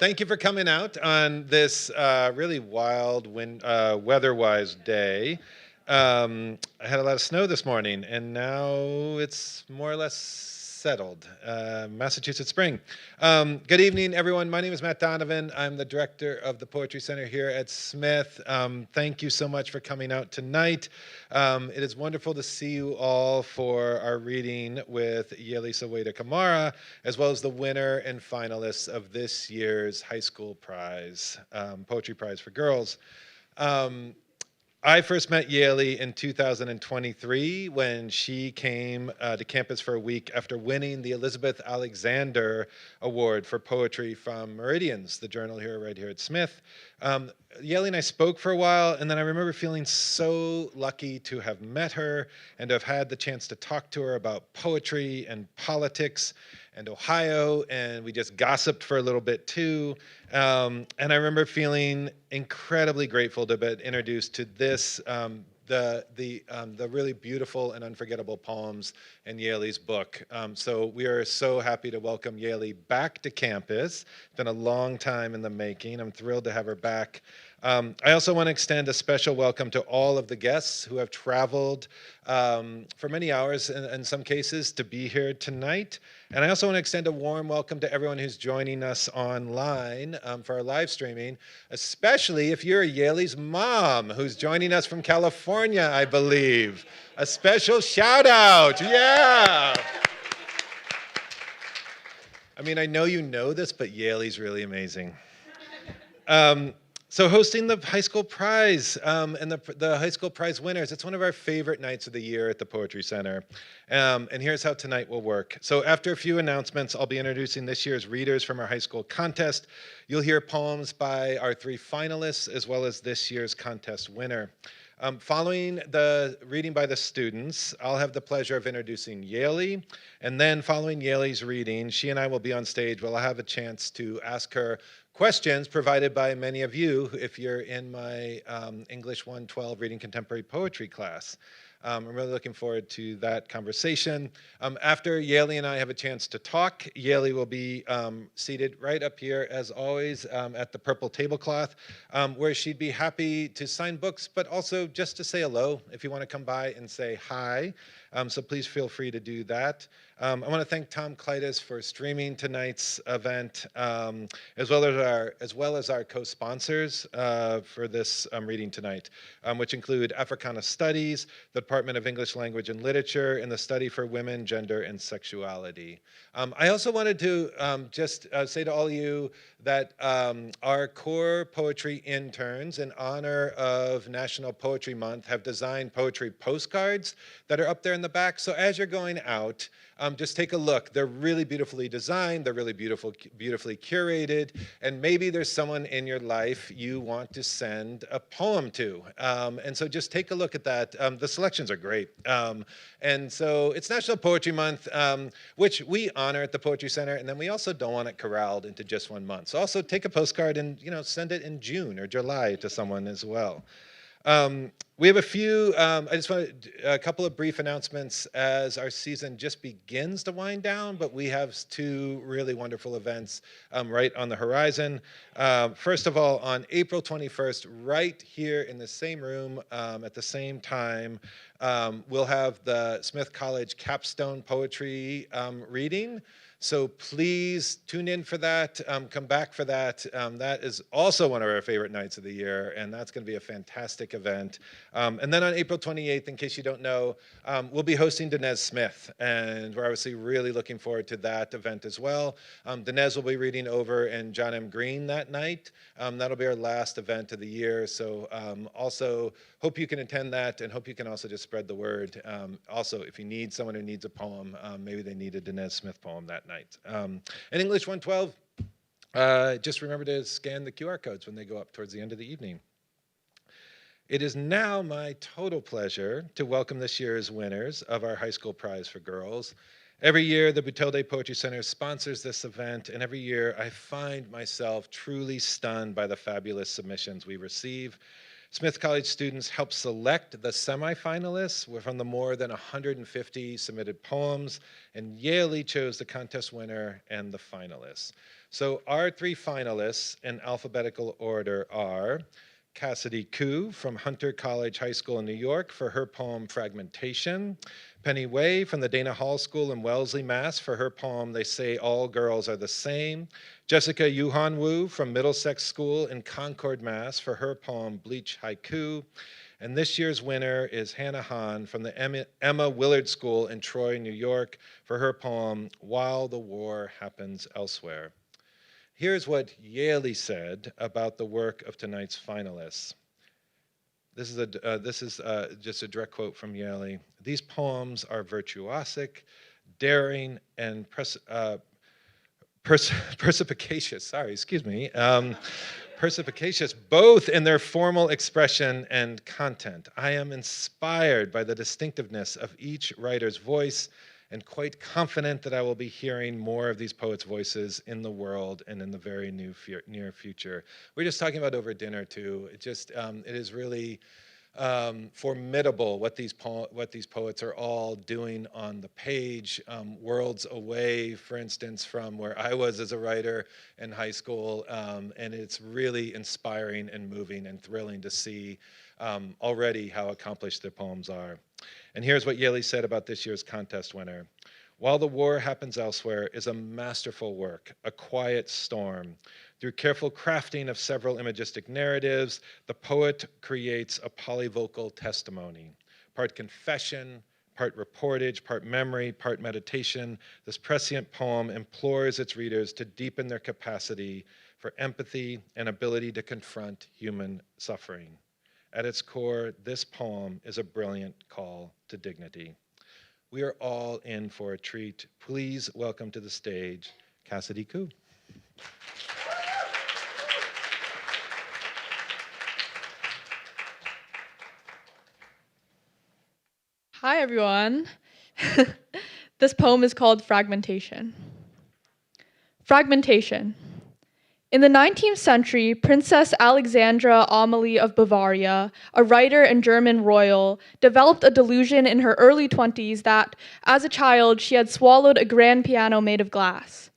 Thank you for coming out on this really wild, weather-wise day. I had a lot of snow this morning, and now it's more or less settled. Massachusetts spring. Good evening, everyone. My name is Matt Donovan. I'm the director of the Poetry Center here at Smith. Thank you so much for coming out tonight. It is wonderful to see you all for our reading with Yalie Saweda Kamara, as well as the winner and finalists of this year's high school prize, Poetry Prize for Girls. I first met Yalie in 2023 when she came to campus for a week after winning the Elizabeth Alexander Award for Poetry from Meridians, the journal right here at Smith. Yalie and I spoke for a while, and then I remember feeling so lucky to have met her and to have had the chance to talk to her about poetry and politics and Ohio, and we just gossiped for a little bit too. And I remember feeling incredibly grateful to be introduced to this, the really beautiful and unforgettable poems in Yalie's book. So we are so happy to welcome Yalie back to campus. It's been a long time in the making. I'm thrilled to have her back. I also want to extend a special welcome to all of the guests who have traveled for many hours in some cases to be here tonight. And I also want to extend a warm welcome to everyone who's joining us online for our live streaming, especially if you're Yalie's mom who's joining us from California, I believe. A special shout out, yeah! I mean, I know you know this, but Yalie's really amazing. So hosting the high school prize and the high school prize winners, it's one of our favorite nights of the year at the Poetry Center. And here's how tonight will work. So after a few announcements, I'll be introducing this year's readers from our high school contest. You'll hear poems by our 3 finalists, as well as this year's contest winner. Following the reading by the students, I'll have the pleasure of introducing Yalie. And then following Yalie's reading, she and I will be on stage where I'll have a chance to ask her questions provided by many of you if you're in my English 112 Reading Contemporary Poetry class. I'm really looking forward to that conversation. After Yalie and I have a chance to talk, Yalie will be seated right up here, as always, at the purple tablecloth, where she'd be happy to sign books, but also just to say hello if you want to come by and say hi. So please feel free to do that. I want to thank Tom Kleitis for streaming tonight's event, as well as our co-sponsors for this reading tonight, which include Africana Studies, the Department of English Language and Literature, and the Study for Women, Gender, and Sexuality. I also wanted to just say to all of you that our core poetry interns, in honor of National Poetry Month, have designed poetry postcards that are up there in the back. So as you're going out, just take a look. They're really beautifully designed. They're really beautifully curated. And maybe there's someone in your life you want to send a poem to. And so just take a look at that. The selections are great. And so it's National Poetry Month, which we honor at the Poetry Center. And then we also don't want it corralled into just one month. So also take a postcard and send it in June or July to someone as well. We have I just want a couple of brief announcements as our season just begins to wind down, but we have 2 really wonderful events right on the horizon. First of all, on April 21st, right here in the same room at the same time, we'll have the Smith College Capstone Poetry reading. So please tune in for that, come back for that. That is also one of our favorite nights of the year, and that's going to be a fantastic event. And then on April 28th, in case you don't know, we'll be hosting Dinez Smith, and we're obviously really looking forward to that event as well. Dinez will be reading over in John M. Green that night. That'll be our last event of the year, so also hope you can attend that, and hope you can also just spread the word. Also, if you need someone who needs a poem, maybe they need a Dinez Smith poem that night. And English 112, just remember to scan the QR codes when they go up towards the end of the evening. It is now my total pleasure to welcome this year's winners of our high school prize for girls. Every year, the Boutelle-Day Poetry Center sponsors this event, and every year I find myself truly stunned by the fabulous submissions we receive. Smith College students helped select the semifinalists from the more than 150 submitted poems, and Yalie chose the contest winner and the finalists. So our three finalists in alphabetical order are Cassidy Koo from Hunter College High School in New York for her poem Fragmentation, Penny Way from the Dana Hall School in Wellesley, Mass. for her poem They Say All Girls Are the Same, Jessica Yuhan Wu from Middlesex School in Concord, Mass. for her poem Bleach Haiku, and this year's winner is Hannah Hahn from the Emma Willard School in Troy, New York for her poem While the War Happens Elsewhere. Here's what Yalie said about the work of tonight's finalists. This is just a direct quote from Yalie. These poems are virtuosic, daring, and perspicacious, perspicacious, both in their formal expression and content. I am inspired by the distinctiveness of each writer's voice and quite confident that I will be hearing more of these poets' voices in the world and in the very near future. We're just talking about over dinner too. It is really formidable what these poets are all doing on the page, worlds away, for instance, from where I was as a writer in high school, and it's really inspiring and moving and thrilling to see already how accomplished their poems are. And here's what Yalie said about this year's contest winner. While the War Happens Elsewhere is a masterful work, a quiet storm. Through careful crafting of several imagistic narratives, the poet creates a polyvocal testimony. Part confession, part reportage, part memory, part meditation, this prescient poem implores its readers to deepen their capacity for empathy and ability to confront human suffering. At its core, this poem is a brilliant call to dignity. We are all in for a treat. Please welcome to the stage, Cassidy Koo. Hi, everyone. This poem is called Fragmentation. Fragmentation. In the 19th century, Princess Alexandra Amalie of Bavaria, a writer and German royal, developed a delusion in her early 20s that, as a child, she had swallowed a grand piano made of glass.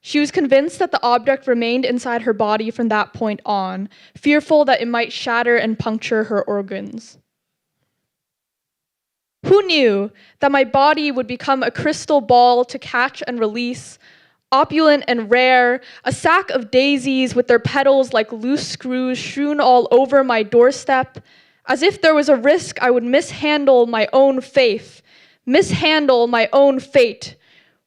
She was convinced that the object remained inside her body from that point on, fearful that it might shatter and puncture her organs. Who knew that my body would become a crystal ball to catch and release, opulent and rare, a sack of daisies with their petals like loose screws strewn all over my doorstep, as if there was a risk I would mishandle my own faith, mishandle my own fate.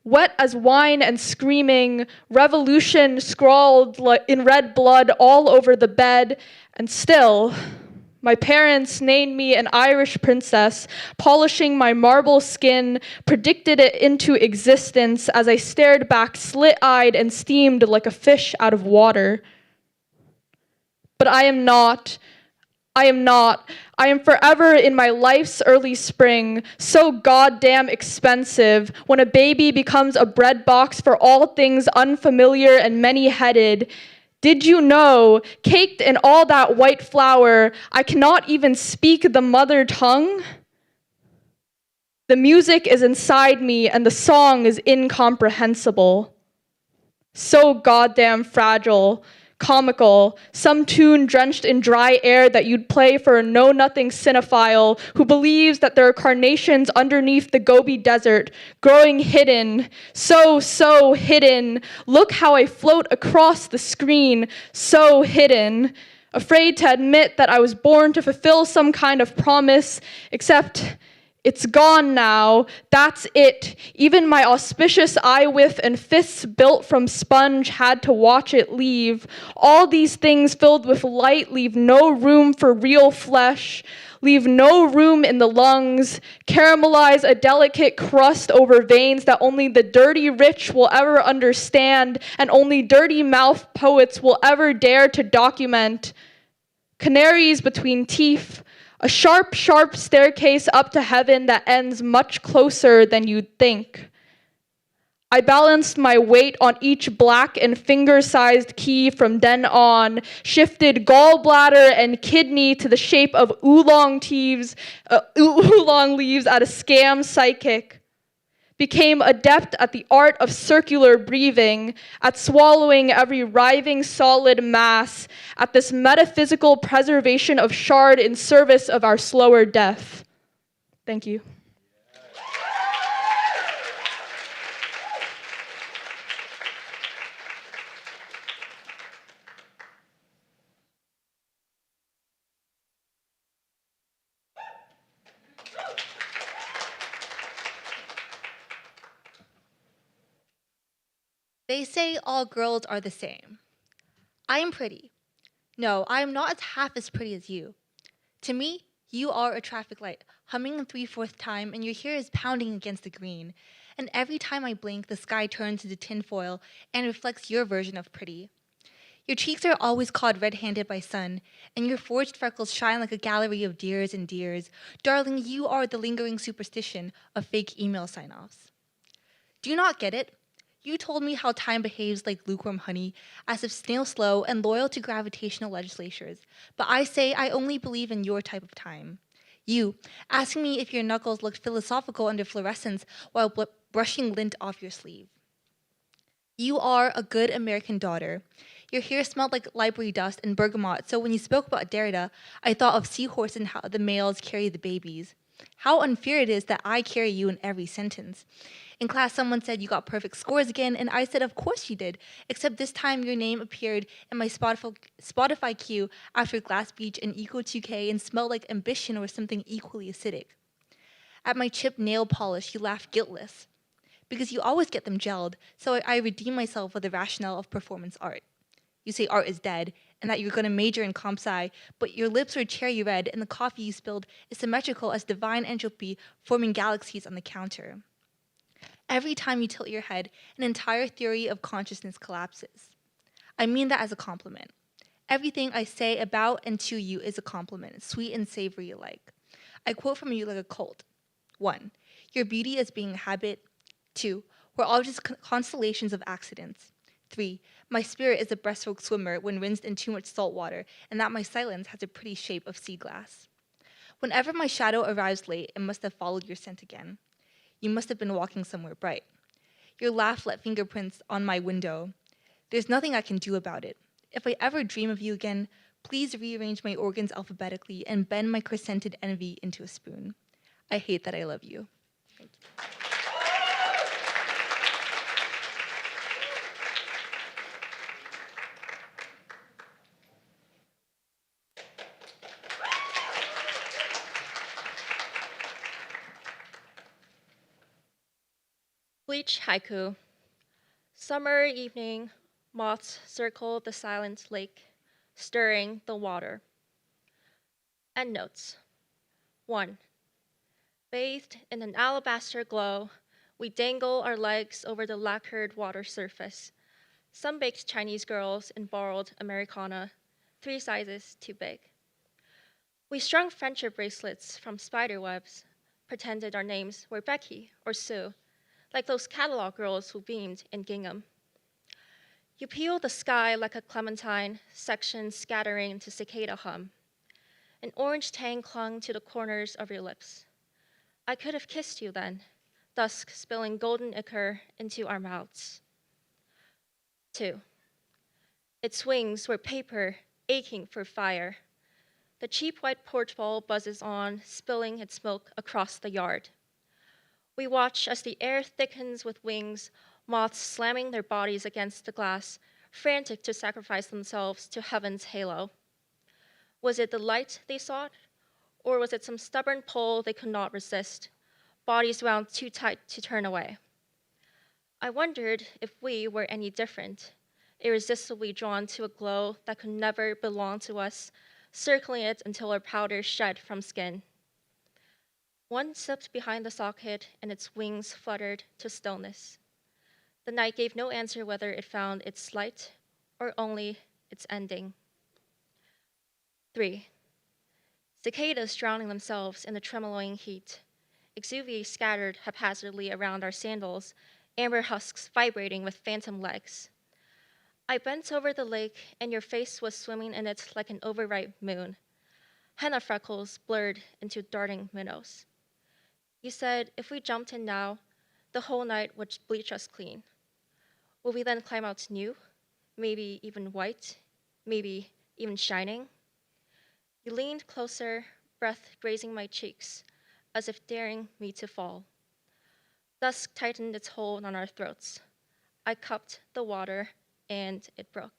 Wet as wine and screaming, revolution scrawled in red blood all over the bed, and still, my parents named me an Irish princess, polishing my marble skin, predicted it into existence as I stared back slit-eyed and steamed like a fish out of water. But I am not. I am forever in my life's early spring, so goddamn expensive, when a baby becomes a bread box for all things unfamiliar and many-headed. Did you know, caked in all that white flour, I cannot even speak the mother tongue? The music is inside me and the song is incomprehensible. So goddamn fragile, comical, some tune drenched in dry air that you'd play for a know-nothing cinephile who believes that there are carnations underneath the Gobi Desert, growing hidden, so hidden. Look how I float across the screen, so hidden. Afraid to admit that I was born to fulfill some kind of promise, except it's gone now, that's it. Even my auspicious eye whiff and fists built from sponge had to watch it leave. All these things filled with light leave no room for real flesh, leave no room in the lungs, caramelize a delicate crust over veins that only the dirty rich will ever understand and only dirty-mouthed poets will ever dare to document. Canaries between teeth, a sharp, sharp staircase up to heaven that ends much closer than you'd think. I balanced my weight on each black and finger-sized key from then on, shifted gallbladder and kidney to the shape of oolong leaves at a scam psychic. became adept at the art of circular breathing, at swallowing every writhing solid mass, at this metaphysical preservation of shard in service of our slower death. Thank you. They say all girls are the same. I am pretty. No, I am not half as pretty as you. To me, you are a traffic light, humming in 3/4 time, and your hair is pounding against the green. And every time I blink, the sky turns into tinfoil and reflects your version of pretty. Your cheeks are always caught red-handed by sun, and your forged freckles shine like a gallery of deers and deers. Darling, you are the lingering superstition of fake email sign-offs. Do you not get it? You told me how time behaves like lukewarm honey, as if snail slow and loyal to gravitational legislatures. But I say I only believe in your type of time. You, asking me if your knuckles looked philosophical under fluorescence while brushing lint off your sleeve. You are a good American daughter. Your hair smelled like library dust and bergamot, so when you spoke about Derrida, I thought of seahorse and how the males carry the babies. How unfair it is that I carry you in every sentence. In class, someone said you got perfect scores again, and I said, of course you did, except this time your name appeared in my Spotify queue after Glass Beach and Eco 2K and smelled like ambition or something equally acidic. At my chipped nail polish, you laughed guiltless, because you always get them gelled, so I redeem myself with the rationale of performance art. You say art is dead, and that you're going to major in comp sci, but your lips are cherry red, and the coffee you spilled is symmetrical as divine entropy forming galaxies on the counter. Every time you tilt your head, an entire theory of consciousness collapses. I mean that as a compliment. Everything I say about and to you is a compliment, sweet and savory alike. I quote from you like a cult. 1. Your beauty is being a habit. 2. We're all just constellations of accidents. 3. My spirit is a breaststroke swimmer when rinsed in too much salt water, and that my silence has a pretty shape of sea glass. Whenever my shadow arrives late, it must have followed your scent again. You must have been walking somewhere bright. Your laugh left fingerprints on my window. There's nothing I can do about it. If I ever dream of you again, please rearrange my organs alphabetically and bend my crescented envy into a spoon. I hate that I love you. Thank you. Bleach haiku. Summer evening, moths circle the silent lake, stirring the water. Endnotes. 1. Bathed in an alabaster glow, we dangle our legs over the lacquered water surface. Sun-baked Chinese girls in borrowed Americana, 3 sizes too big. We strung friendship bracelets from spider webs, pretended our names were Becky or Sue, like those catalog girls who beamed in gingham. You peel the sky like a clementine, sections scattering to cicada hum. An orange tang clung to the corners of your lips. I could have kissed you then, dusk spilling golden ichor into our mouths. 2. Its wings were paper, aching for fire. The cheap white porch ball buzzes on, spilling its milk across the yard. We watch as the air thickens with wings, moths slamming their bodies against the glass, frantic to sacrifice themselves to heaven's halo. Was it the light they sought, or was it some stubborn pull they could not resist, bodies wound too tight to turn away? I wondered if we were any different, irresistibly drawn to a glow that could never belong to us, circling it until our powder shed from skin. One slipped behind the socket, and its wings fluttered to stillness. The night gave no answer whether it found its light or only its ending. 3. Cicadas drowning themselves in the tremoloing heat. Exuviae scattered haphazardly around our sandals, amber husks vibrating with phantom legs. I bent over the lake, and your face was swimming in it like an overripe moon. Henna freckles blurred into darting minnows. You said if we jumped in now, The whole night would bleach us clean. Will we then climb out new? Maybe even white? Maybe even shining? You leaned closer, breath grazing my cheeks, as if daring me to fall. Dusk tightened its hold on our throats. I cupped the water, and it broke.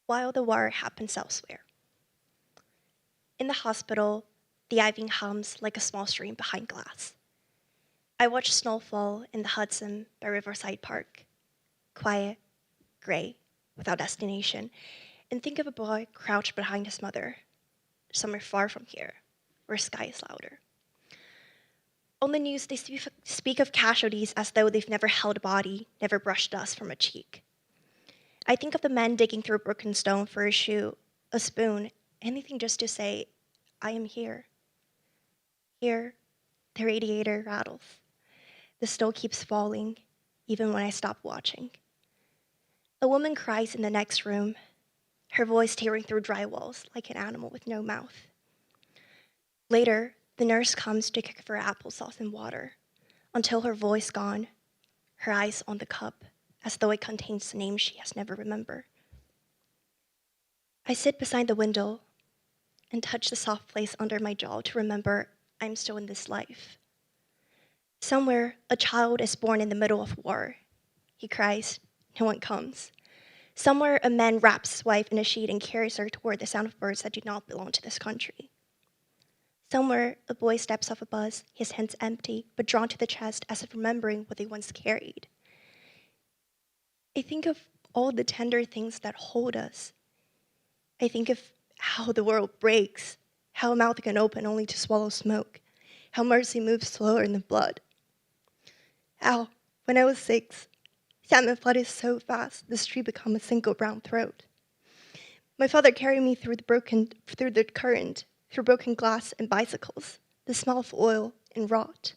While the war happens elsewhere. In the hospital, the ivy hums like a small stream behind glass. I watch snowfall in the Hudson by Riverside Park, quiet, gray, without destination, and think of a boy crouched behind his mother, somewhere far from here, where sky is louder. On the news, they speak of casualties as though they've never held a body, never brushed dust from a cheek. I think of the men digging through a broken stone for a shoe, a spoon, anything just to say, I am here. Here, the radiator rattles. The snow keeps falling, even when I stop watching. A woman cries in the next room, her voice tearing through dry walls like an animal with no mouth. Later, the nurse comes to cook for applesauce and water, until her voice gone, her eyes on the cup, as though it contains the name she has never remembered. I sit beside the window and touch the soft place under my jaw to remember I'm still in this life. Somewhere, a child is born in the middle of war. He cries, no one comes. Somewhere, a man wraps his wife in a sheet and carries her toward the sound of birds that do not belong to this country. Somewhere, a boy steps off a bus, his hands empty, but drawn to the chest as if remembering what they once carried. I think of all the tender things that hold us. I think of how the world breaks, how a mouth can open only to swallow smoke, how mercy moves slower than blood. How, when I was 6, salmon flooded so fast the street became a single brown throat. My father carried me through the current, through broken glass and bicycles, the smell of oil and rot.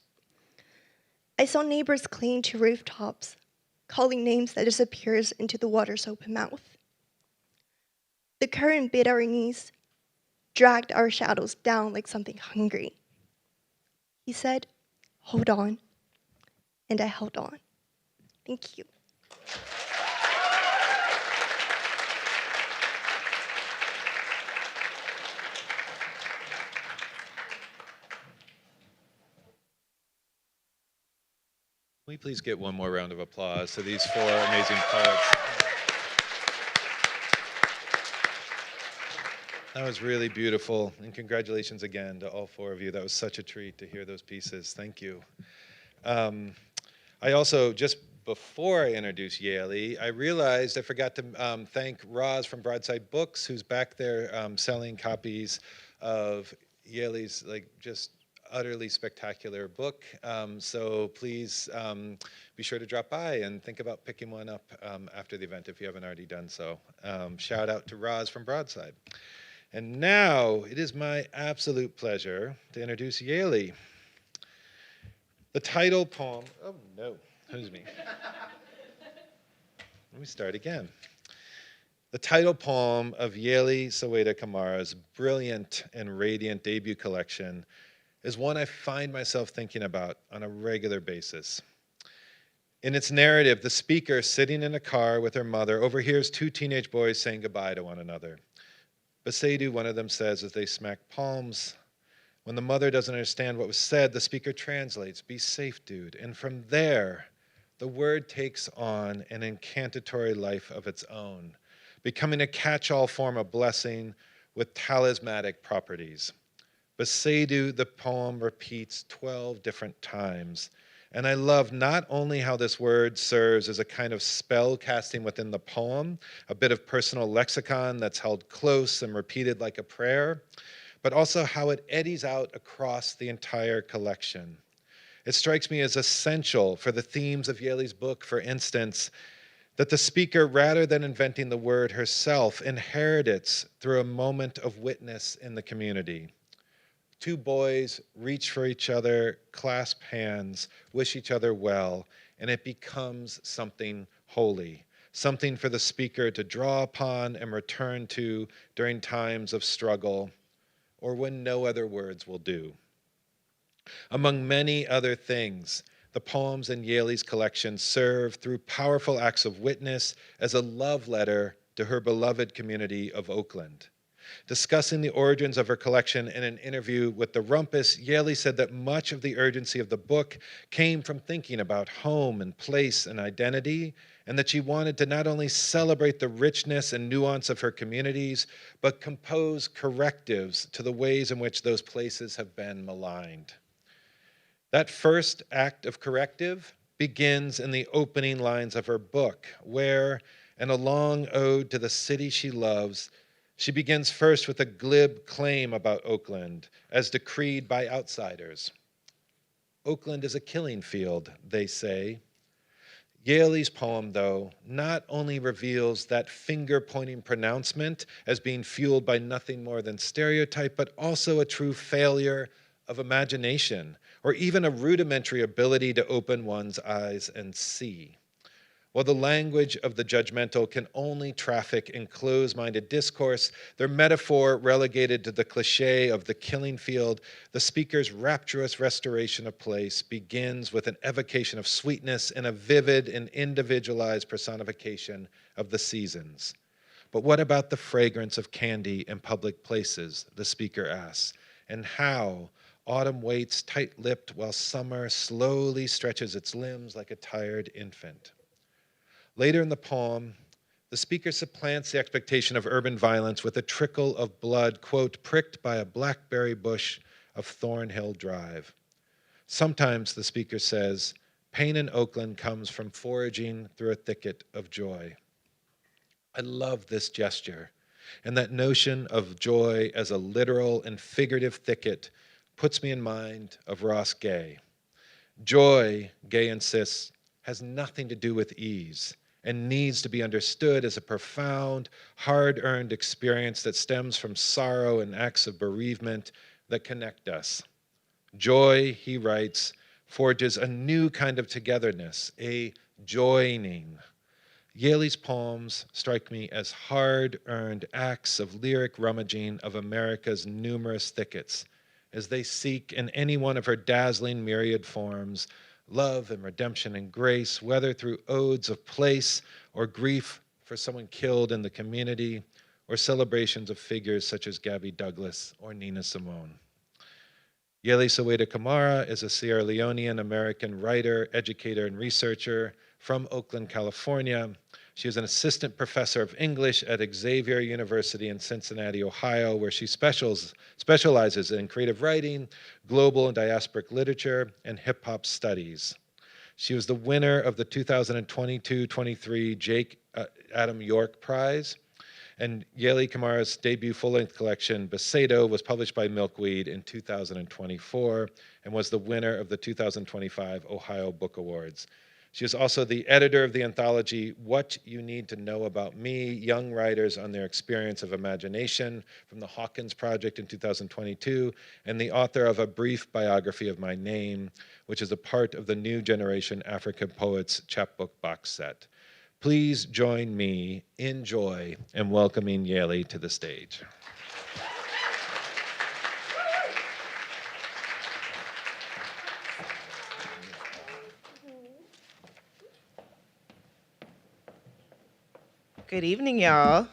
I saw neighbors clinging to rooftops, calling names that disappears into the water's open mouth. The current bit our knees, dragged our shadows down like something hungry. He said, hold on, and I held on. Thank you. Can we please get one more round of applause to these 4 amazing poets? That was really beautiful, and congratulations again to all 4 of you. That was such a treat to hear those pieces. Thank you. I also, just before I introduce Yalie, I realized I forgot to thank Roz from Broadside Books, who's back there selling copies of Yalie's just utterly spectacular book. So please be sure to drop by and think about picking one up after the event if you haven't already done so. Shout out to Roz from Broadside. And now it is my absolute pleasure to introduce Yalie. The title poem, oh no, excuse me. Let me start again. The title poem of Yalie Saweda Kamara's brilliant and radiant debut collection is one I find myself thinking about on a regular basis. In its narrative, the speaker, sitting in a car with her mother, overhears 2 teenage boys saying goodbye to one another. Besedu, one of them says as they smack palms. When the mother doesn't understand what was said, the speaker translates, be safe, dude. And from there, the word takes on an incantatory life of its own, becoming a catch-all form of blessing with talismanic properties. Besedu, the poem repeats 12 different times. And I love not only how this word serves as a kind of spell casting within the poem, a bit of personal lexicon that's held close and repeated like a prayer, but also how it eddies out across the entire collection. It strikes me as essential for the themes of Yalie's book, for instance, that the speaker, rather than inventing the word herself, inherits it through a moment of witness in the community. Two boys reach for each other, clasp hands, wish each other well, and it becomes something holy, something for the speaker to draw upon and return to during times of struggle or when no other words will do. Among many other things, the poems in Yalie's collection serve through powerful acts of witness as a love letter to her beloved community of Oakland. Discussing the origins of her collection in an interview with The Rumpus, Yalie said that much of the urgency of the book came from thinking about home and place and identity, and that she wanted to not only celebrate the richness and nuance of her communities, but compose correctives to the ways in which those places have been maligned. That first act of corrective begins in the opening lines of her book, where, in a long ode to the city she loves, she begins first with a glib claim about Oakland, as decreed by outsiders. Oakland is a killing field, they say. Yalie's poem, though, not only reveals that finger-pointing pronouncement as being fueled by nothing more than stereotype, but also a true failure of imagination, or even a rudimentary ability to open one's eyes and see. While the language of the judgmental can only traffic in closed-minded discourse, their metaphor relegated to the cliché of the killing field, the speaker's rapturous restoration of place begins with an evocation of sweetness and a vivid and individualized personification of the seasons. But what about the fragrance of candy in public places, the speaker asks, and how autumn waits tight-lipped while summer slowly stretches its limbs like a tired infant. Later in the poem, the speaker supplants the expectation of urban violence with a trickle of blood, quote, pricked by a blackberry bush of Thornhill Drive. Sometimes, the speaker says, pain in Oakland comes from foraging through a thicket of joy. I love this gesture, and that notion of joy as a literal and figurative thicket puts me in mind of Ross Gay. Joy, Gay insists, has nothing to do with ease and needs to be understood as a profound, hard-earned experience that stems from sorrow and acts of bereavement that connect us. Joy, he writes, forges a new kind of togetherness, a joining. Yalie's poems strike me as hard-earned acts of lyric rummaging of America's numerous thickets, as they seek in any one of her dazzling myriad forms love and redemption and grace, whether through odes of place or grief for someone killed in the community, or celebrations of figures such as Gabby Douglas or Nina Simone. Yalie Saweda Kamara is a Sierra Leonean American writer, educator, and researcher from Oakland, California. She is an assistant professor of English at Xavier University in Cincinnati, Ohio, where she specializes in creative writing, global and diasporic literature, and hip-hop studies. She was the winner of the 2022-23 Jake Adam York Prize, and Yalie Kamara's debut full-length collection, Besato, was published by Milkweed in 2024 and was the winner of the 2025 Ohio Book Awards. She is also the editor of the anthology, What You Need to Know About Me, Young Writers on Their Experience of Imagination, from the Hawkins Project in 2022, and the author of A Brief Biography of My Name, which is a part of the New Generation African Poets chapbook box set. Please join me in joy in welcoming Yalie to the stage. Good evening, y'all.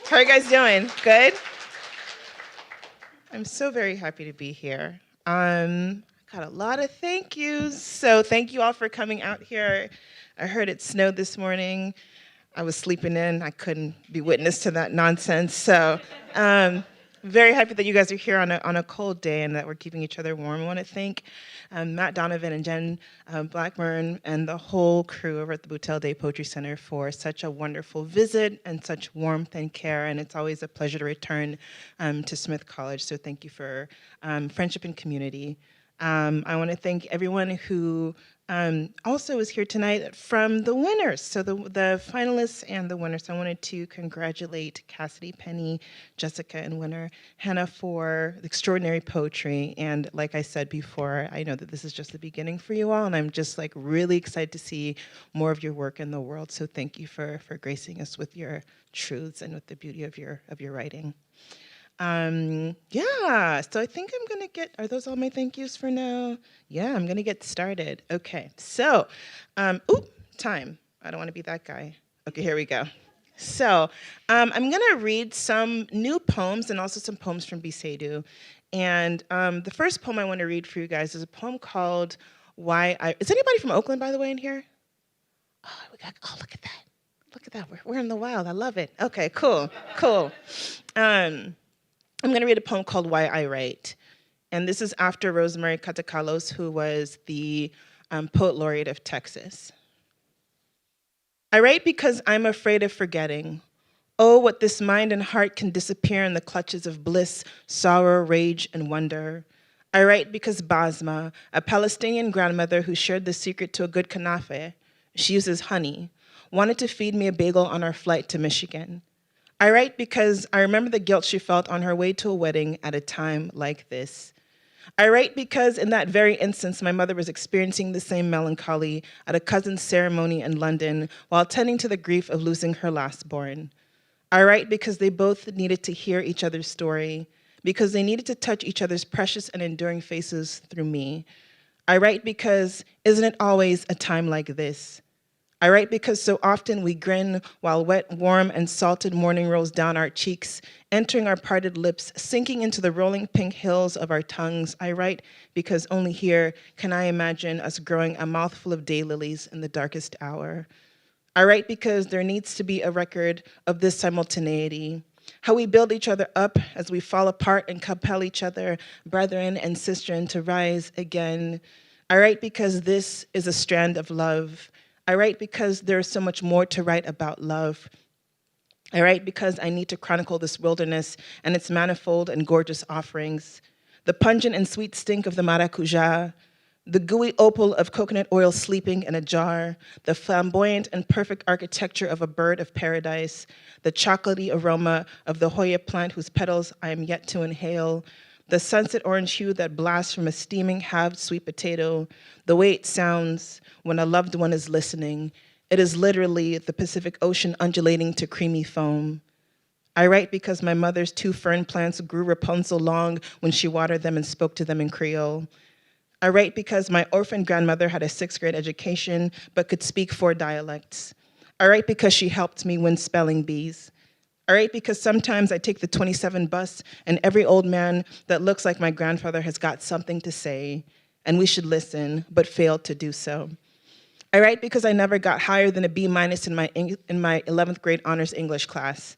How are you guys doing? Good? I'm so very happy to be here. Got a lot of thank yous. So thank you all for coming out here. I heard it snowed this morning. I was sleeping in. I couldn't be witness to that nonsense. So very happy that you guys are here on a cold day and that we're keeping each other warm. I want to thank Matt Donovan and Jen Blackburn and the whole crew over at the Boutelle-Day Poetry Center for such a wonderful visit and such warmth and care. And it's always a pleasure to return to Smith College. So thank you for friendship and community. I want to thank everyone who also is here tonight from the winners. So the finalists and the winners. I wanted to congratulate Cassidy, Penny, Jessica, and winner Hannah for the extraordinary poetry. And like I said before, I know that this is just the beginning for you all, and I'm just like really excited to see more of your work in the world. So thank you for gracing us with your truths and with the beauty of your writing. Yeah, so I think I'm gonna get, are those all my thank yous for now? Yeah, I'm gonna get started. Okay, so, time. I don't wanna be that guy. Okay, here we go. So, I'm gonna read some new poems and also some poems from Biseidu. And the first poem I wanna read for you guys is a poem called is anybody from Oakland, by the way, in here? Oh, look at that. Look at that, we're in the wild, I love it. Okay, cool. I'm going to read a poem called Why I Write. And this is after Rosemary Catacallos, who was the Poet Laureate of Texas. I write because I'm afraid of forgetting. Oh, what this mind and heart can disappear in the clutches of bliss, sorrow, rage, and wonder. I write because Basma, a Palestinian grandmother who shared the secret to a good kanafe, she uses honey, wanted to feed me a bagel on our flight to Michigan. I write because I remember the guilt she felt on her way to a wedding at a time like this. I write because in that very instance, my mother was experiencing the same melancholy at a cousin's ceremony in London while tending to the grief of losing her last-born. I write because they both needed to hear each other's story, because they needed to touch each other's precious and enduring faces through me. I write because isn't it always a time like this? I write because so often we grin while wet, warm, and salted morning rolls down our cheeks, entering our parted lips, sinking into the rolling pink hills of our tongues. I write because only here can I imagine us growing a mouthful of daylilies in the darkest hour. I write because there needs to be a record of this simultaneity, how we build each other up as we fall apart and compel each other, brethren and sistren, to rise again. I write because this is a strand of love. I write because there is so much more to write about love. I write because I need to chronicle this wilderness and its manifold and gorgeous offerings, the pungent and sweet stink of the maracuja, the gooey opal of coconut oil sleeping in a jar, the flamboyant and perfect architecture of a bird of paradise, the chocolatey aroma of the Hoya plant whose petals I am yet to inhale, the sunset orange hue that blasts from a steaming halved sweet potato, the way it sounds when a loved one is listening. It is literally the Pacific Ocean undulating to creamy foam. I write because my mother's 2 fern plants grew Rapunzel long when she watered them and spoke to them in Creole. I write because my orphan grandmother had a 6th grade education but could speak 4 dialects. I write because she helped me win spelling bees. I write because sometimes I take the 27 bus and every old man that looks like my grandfather has got something to say, and we should listen, but failed to do so. I write because I never got higher than a B- in my 11th grade honors English class.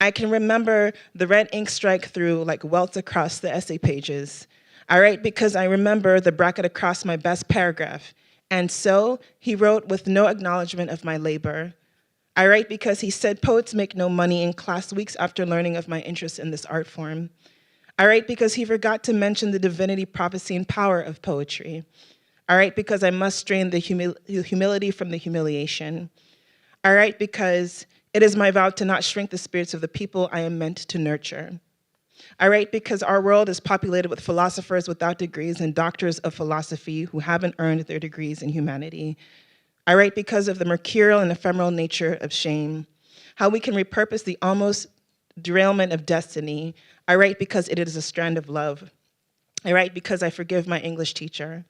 I can remember the red ink strike through like welts across the essay pages. I write because I remember the bracket across my best paragraph. And so he wrote with no acknowledgement of my labor. I write because he said poets make no money in class weeks after learning of my interest in this art form. I write because he forgot to mention the divinity, prophecy, and power of poetry. I write because I must strain the humility from the humiliation. I write because it is my vow to not shrink the spirits of the people I am meant to nurture. I write because our world is populated with philosophers without degrees and doctors of philosophy who haven't earned their degrees in humanity. I write because of the mercurial and ephemeral nature of shame, how we can repurpose the almost derailment of destiny. I write because it is a strand of love. I write because I forgive my English teacher.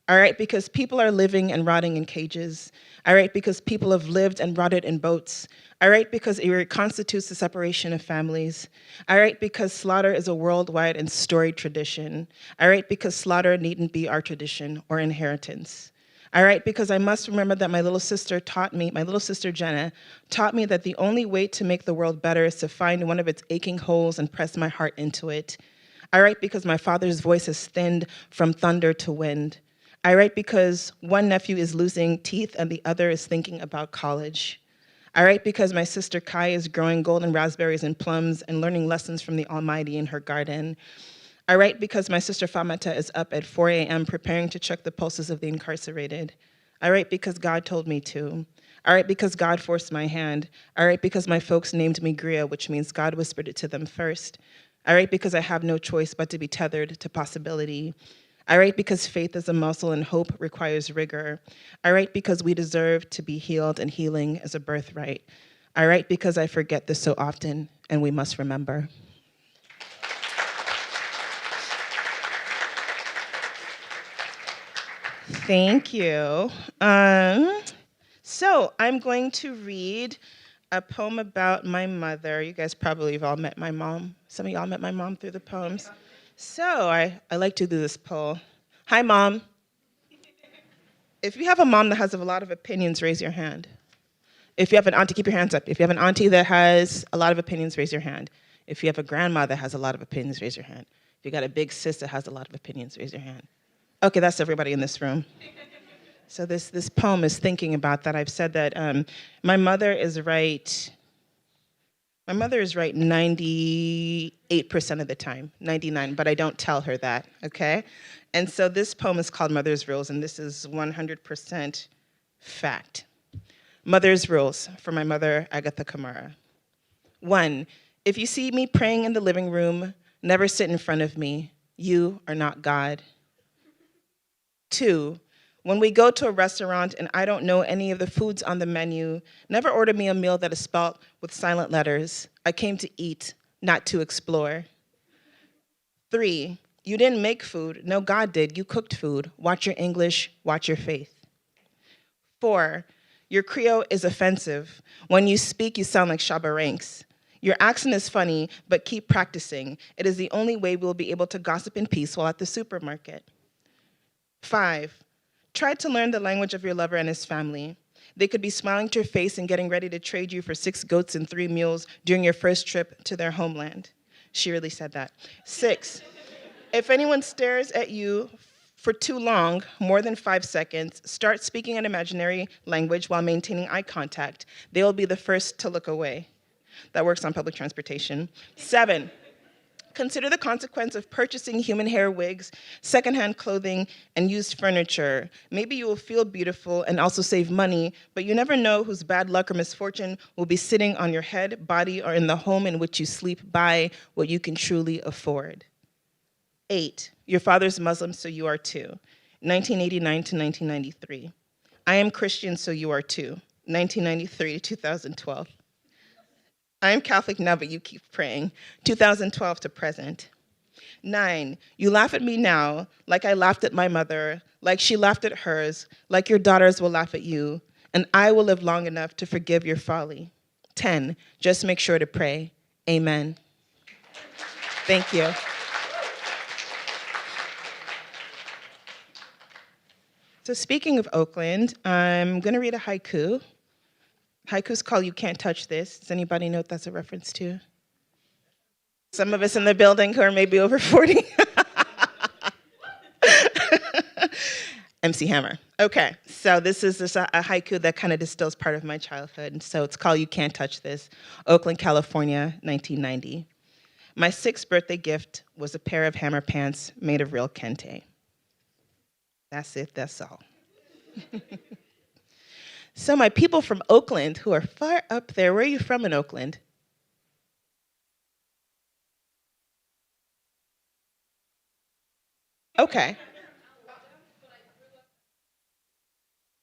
I write because people are living and rotting in cages. I write because people have lived and rotted in boats. I write because it constitutes the separation of families. I write because slaughter is a worldwide and storied tradition. I write because slaughter needn't be our tradition or inheritance. I write because I must remember that my little sister Jenna, taught me that the only way to make the world better is to find one of its aching holes and press my heart into it. I write because my father's voice has thinned from thunder to wind. I write because one nephew is losing teeth and the other is thinking about college. I write because my sister Kai is growing golden raspberries and plums and learning lessons from the Almighty in her garden. I write because my sister Famata is up at 4 a.m. preparing to check the pulses of the incarcerated. I write because God told me to. I write because God forced my hand. I write because my folks named me Gria, which means God whispered it to them first. I write because I have no choice but to be tethered to possibility. I write because faith is a muscle and hope requires rigor. I write because we deserve to be healed and healing is a birthright. I write because I forget this so often and we must remember. Thank you. So I'm going to read a poem about my mother. You guys probably have all met my mom. Some of y'all met my mom through the poems. So I like to do this poll. Hi, Mom. If you have a mom that has a lot of opinions, raise your hand. If you have an auntie, keep your hands up. If you have an auntie that has a lot of opinions, raise your hand. If you have a grandma that has a lot of opinions, raise your hand. If you got a big sis that has a lot of opinions, raise your hand. Okay, that's everybody in this room. So this poem is thinking about that. I've said that my mother is right 98% of the time, 99, but I don't tell her that, okay? And so this poem is called Mother's Rules, and this is 100% fact. Mother's Rules for my mother, Agatha Kamara. 1, if you see me praying in the living room, never sit in front of me. You are not God. 2, when we go to a restaurant and I don't know any of the foods on the menu, never order me a meal that is spelled with silent letters. I came to eat, not to explore. 3, you didn't make food. No, God did. You cooked food. Watch your English, watch your faith. 4, your Creole is offensive. When you speak, you sound like Shabba Ranks. Your accent is funny, but keep practicing. It is the only way we'll be able to gossip in peace while at the supermarket. 5, try to learn the language of your lover and his family. They could be smiling to your face and getting ready to trade you for 6 goats and 3 mules during your first trip to their homeland. She really said that. 6, if anyone stares at you for too long, more than 5 seconds, start speaking an imaginary language while maintaining eye contact. They will be the first to look away. That works on public transportation. 7, consider the consequence of purchasing human hair wigs, secondhand clothing, and used furniture. Maybe you will feel beautiful and also save money, but you never know whose bad luck or misfortune will be sitting on your head, body, or in the home in which you sleep. Buy what you can truly afford. 8, your father's Muslim, so you are too. 1989 to 1993. I am Christian, so you are too. 1993 to 2012. I am Catholic now, but you keep praying. 2012 to present. 9, you laugh at me now, like I laughed at my mother, like she laughed at hers, like your daughters will laugh at you, and I will live long enough to forgive your folly. 10, just make sure to pray. Amen. Thank you. So speaking of Oakland, I'm gonna read a haiku. Haiku's called You Can't Touch This. Does anybody know what that's a reference to? Some of us in the building who are maybe over 40. MC Hammer. Okay, so this is a haiku that kind of distills part of my childhood. So it's called You Can't Touch This. Oakland, California, 1990. My 6th birthday gift was a pair of hammer pants made of real kente. That's it, that's all. So my people from Oakland who are far up there, where are you from in Oakland? Okay.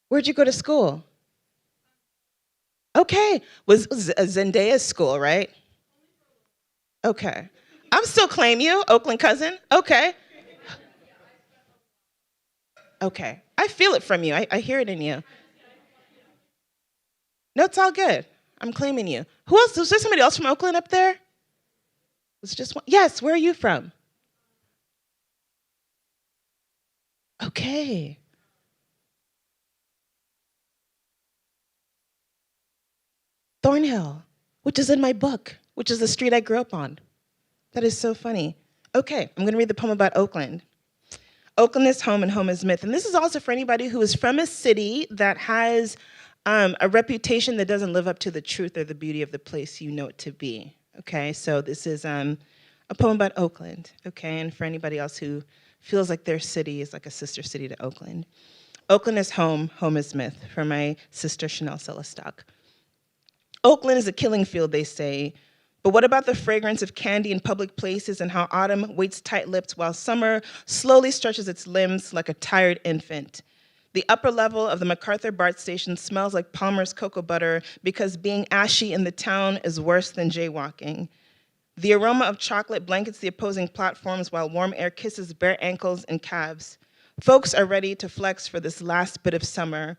Where'd you go to school? Okay, was Zendaya's school, right? Okay. I'm still claim you, Oakland cousin. Okay. Okay, I feel it from you. I hear it in you. No, it's all good. I'm claiming you. Who else? Was there somebody else from Oakland up there? Was it just one? Yes, where are you from? Okay. Thornhill, which is in my book, which is the street I grew up on. That is so funny. Okay, I'm gonna read the poem about Oakland. Oakland is home and home is myth. And this is also for anybody who is from a city that has a reputation that doesn't live up to the truth or the beauty of the place you know it to be. Okay, so this is A poem about Oakland, okay? And for anybody else who feels like their city is like a sister city to Oakland. Oakland is home, home is myth, for my sister Chanel Celestock. Oakland is a killing field, they say, but what about the fragrance of candy in public places and how autumn waits tight-lipped while summer slowly stretches its limbs like a tired infant? The upper level of the MacArthur BART station smells like Palmer's cocoa butter because being ashy in the town is worse than jaywalking. The aroma of chocolate blankets the opposing platforms while warm air kisses bare ankles and calves. Folks are ready to flex for this last bit of summer.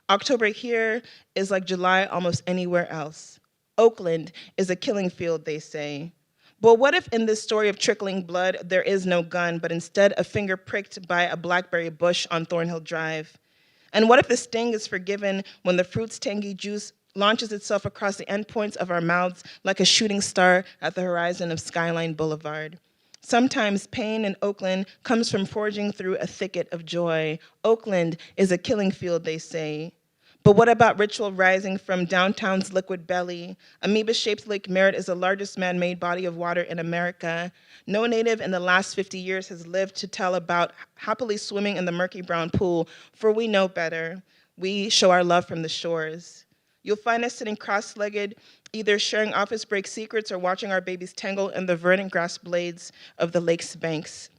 October here is like July almost anywhere else. Oakland is a killing field, they say. But what if in this story of trickling blood, there is no gun, but instead a finger pricked by a blackberry bush on Thornhill Drive? And what if the sting is forgiven when the fruit's tangy juice launches itself across the endpoints of our mouths like a shooting star at the horizon of Skyline Boulevard? Sometimes pain in Oakland comes from forging through a thicket of joy. Oakland is a killing field, they say. But what about ritual rising from downtown's liquid belly? Amoeba-shaped Lake Merritt is the largest man-made body of water in America. No native in the last 50 years has lived to tell about happily swimming in the murky brown pool, for we know better. We show our love from the shores. You'll find us sitting cross-legged, either sharing office break secrets or watching our babies tangle in the verdant grass blades of the lake's banks.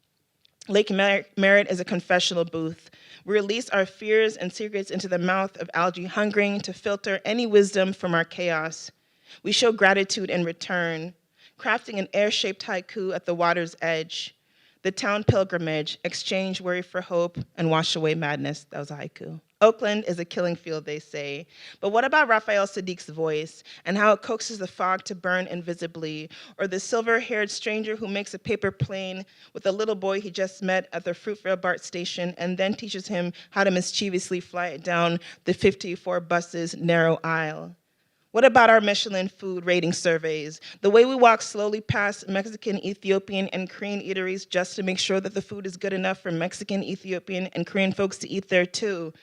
Lake Merritt is a confessional booth. We release our fears and secrets into the mouth of algae hungering to filter any wisdom from our chaos. We show gratitude in return, crafting an air-shaped haiku at the water's edge. The town pilgrimage, exchange worry for hope, and wash away madness. That was a haiku. Oakland is a killing field, they say. But what about Raphael Sadiq's voice and how it coaxes the fog to burn invisibly, or the silver-haired stranger who makes a paper plane with a little boy he just met at the Fruitvale BART station and then teaches him how to mischievously fly it down the 54 buses' narrow aisle? What about our Michelin food rating surveys? The way we walk slowly past Mexican, Ethiopian, and Korean eateries just to make sure that the food is good enough for Mexican, Ethiopian, and Korean folks to eat there too.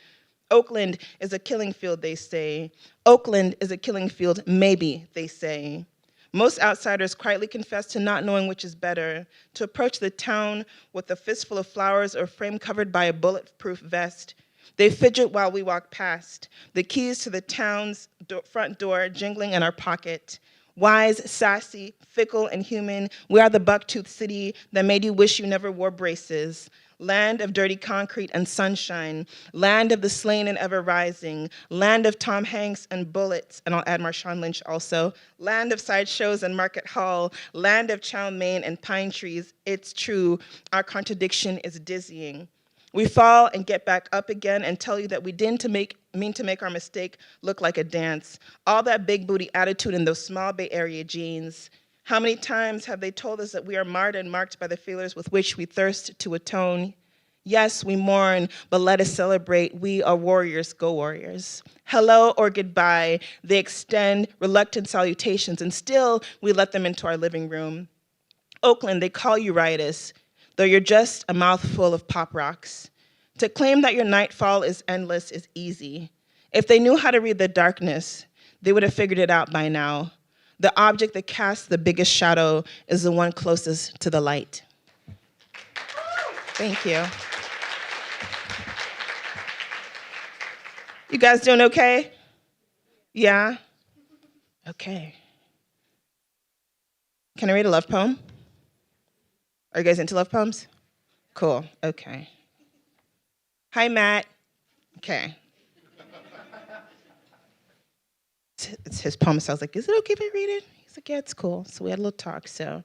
Oakland is a killing field, they say. Oakland is a killing field, maybe, they say. Most outsiders quietly confess to not knowing which is better, to approach the town with a fistful of flowers or frame covered by a bulletproof vest. They fidget while we walk past, the keys to the town's front door jingling in our pocket. Wise, sassy, fickle, and human, we are the buck-toothed city that made you wish you never wore braces. Land of dirty concrete and sunshine, land of the slain and ever rising, land of Tom Hanks and bullets, and I'll add Marshawn Lynch also, land of sideshows and Market Hall, land of chow mein and pine trees. It's true, our contradiction is dizzying. We fall and get back up again and tell you that we didn't mean to make our mistake look like a dance. All that big booty attitude in those small Bay Area jeans. How many times have they told us that we are marred and marked by the failures with which we thirst to atone? Yes, we mourn, but let us celebrate. We are warriors, go Warriors. Hello or goodbye, they extend reluctant salutations, and still we let them into our living room. Oakland, they call you riotous, though you're just a mouthful of pop rocks. To claim that your nightfall is endless is easy. If they knew how to read the darkness, they would have figured it out by now. The object that casts the biggest shadow is the one closest to the light. Thank you. You guys doing okay? Yeah? Okay. Can I read a love poem? Are you guys into love poems? Cool, okay. Hi, Matt. Okay. It's his poem, so I was like, is it okay if I read it? He's like, yeah, it's cool. So we had a little talk. So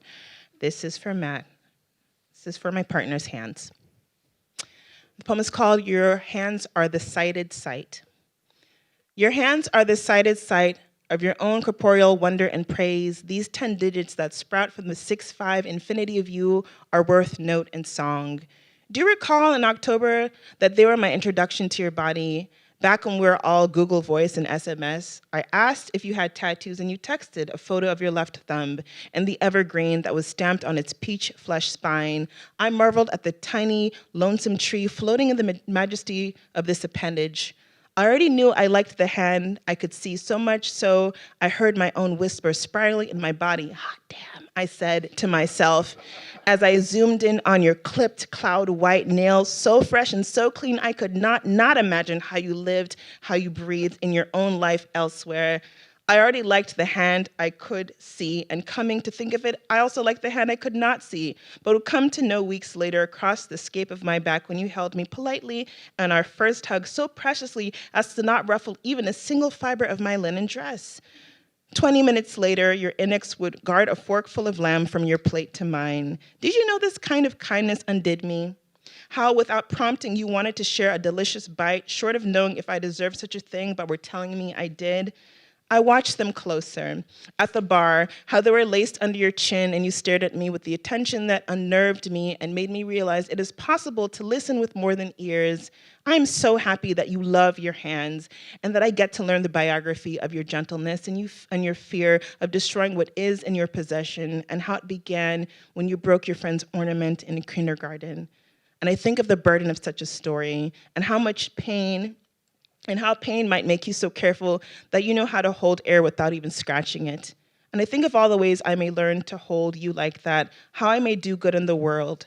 this is for Matt. This is for my partner's hands. The poem is called Your Hands Are the Sighted Sight. Your hands are the sighted sight of your own corporeal wonder and praise. These 10 digits that sprout from the 6'5" infinity of you are worth note and song. Do you recall in October that they were my introduction to your body? Back when we were all Google Voice and SMS, I asked if you had tattoos and you texted a photo of your left thumb and the evergreen that was stamped on its peach flesh spine. I marveled at the tiny, lonesome tree floating in the majesty of this appendage. I already knew I liked the hand I could see so much so I heard my own whisper spiraling in my body. Hot damn, I said to myself as I zoomed in on your clipped cloud white nails, so fresh and so clean I could not imagine how you lived, how you breathed in your own life elsewhere. I already liked the hand I could see, and coming to think of it, I also liked the hand I could not see, but would come to know weeks later across the scape of my back when you held me politely and our first hug so preciously as to not ruffle even a single fiber of my linen dress. 20 minutes later, your index would guard a fork full of lamb from your plate to mine. Did you know this kind of kindness undid me? How, without prompting, you wanted to share a delicious bite, short of knowing if I deserved such a thing, but were telling me I did? I watched them closer. At the bar, how they were laced under your chin and you stared at me with the attention that unnerved me and made me realize it is possible to listen with more than ears. I'm so happy that you love your hands and that I get to learn the biography of your gentleness and your fear of destroying what is in your possession and how it began when you broke your friend's ornament in kindergarten. And I think of the burden of such a story and how pain might make you so careful that you know how to hold air without even scratching it. And I think of all the ways I may learn to hold you like that, how I may do good in the world,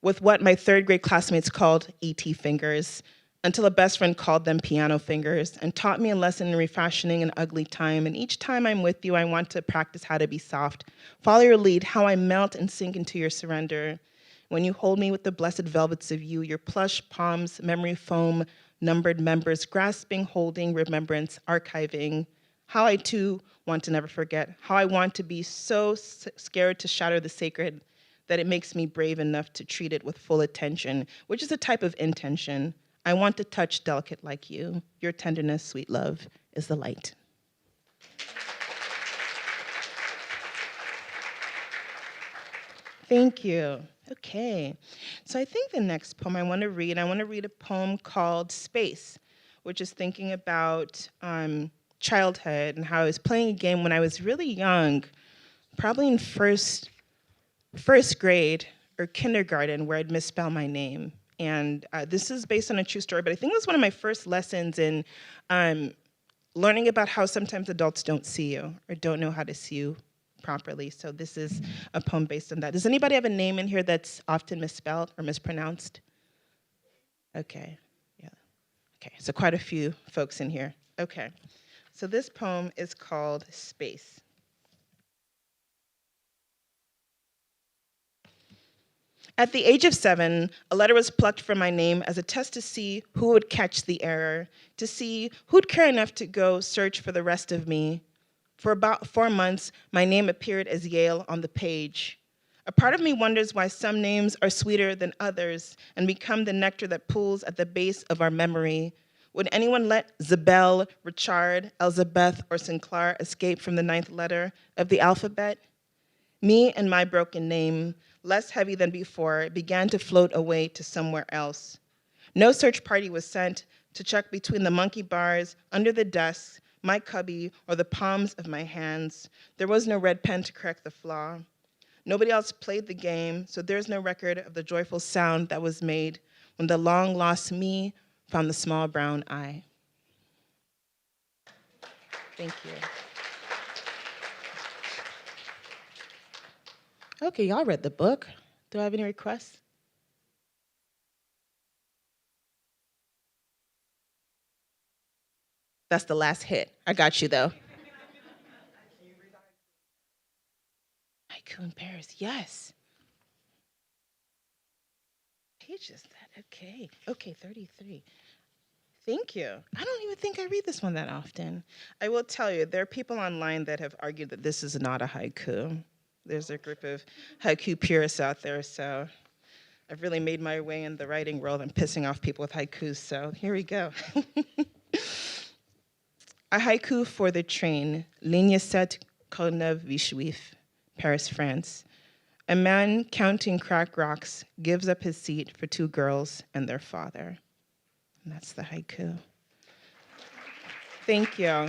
with what my third grade classmates called E.T. fingers, until a best friend called them piano fingers, and taught me a lesson in refashioning an ugly time. And each time I'm with you, I want to practice how to be soft, follow your lead, how I melt and sink into your surrender. When you hold me with the blessed velvets of you, your plush palms, memory foam, numbered members, grasping, holding, remembrance, archiving, how I too want to never forget, how I want to be so scared to shatter the sacred that it makes me brave enough to treat it with full attention, which is a type of intention. I want to touch delicate like you. Your tenderness, sweet love, is the light. Thank you. Okay, so I think the next poem I want to read a poem called Space, which is thinking about childhood and how I was playing a game when I was really young, probably in first grade or kindergarten, where I'd misspell my name. And this is based on a true story, but I think it was one of my first lessons in learning about how sometimes adults don't see you or don't know how to see you properly. So this is a poem based on that. Does anybody have a name in here that's often misspelled or mispronounced? Okay, yeah. Okay, so quite a few folks in here. Okay, so this poem is called Space. At the age of 7, a letter was plucked from my name as a test to see who would catch the error, to see who'd care enough to go search for the rest of me. For about 4 months, my name appeared as Yale on the page. A part of me wonders why some names are sweeter than others and become the nectar that pools at the base of our memory. Would anyone let Zabel, Richard, Elizabeth, or Sinclair escape from the 9th letter of the alphabet? Me and my broken name, less heavy than before, began to float away to somewhere else. No search party was sent to check between the monkey bars, under the desks, my cubby, or the palms of my hands. There was no red pen to correct the flaw. Nobody else played the game, so there's no record of the joyful sound that was made when the long-lost me found the small brown eye. Thank you. Okay, y'all read the book. Do I have any requests? That's the last hit. I got you, though. Haiku in Paris, yes. Pages that, okay. Okay, 33. Thank you. I don't even think I read this one that often. I will tell you, there are people online that have argued that this is not a haiku. There's a group of haiku purists out there, so I've really made my way in the writing world. I'm pissing off people with haikus, so here we go. A haiku for the train, Ligne 7, Courneuve-Villejuif, Paris, France. A man counting cracked rocks gives up his seat for 2 girls and their father. And that's the haiku. Thank you.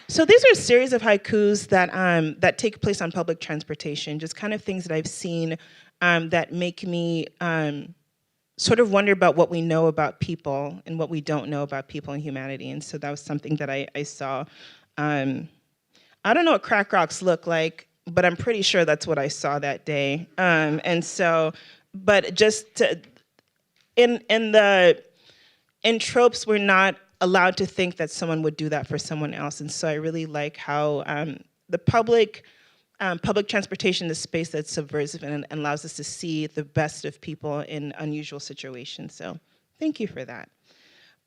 So these are a series of haikus that take place on public transportation, just kind of things that I've seen that make me sort of wonder about what we know about people and what we don't know about people and humanity. And so that was something that I saw. I don't know what crack rocks look like, but I'm pretty sure that's what I saw that day. And so, but just to, in tropes, we're not allowed to think that someone would do that for someone else. And so I really like how the public transportation is a space that's subversive and allows us to see the best of people in unusual situations. So thank you for that.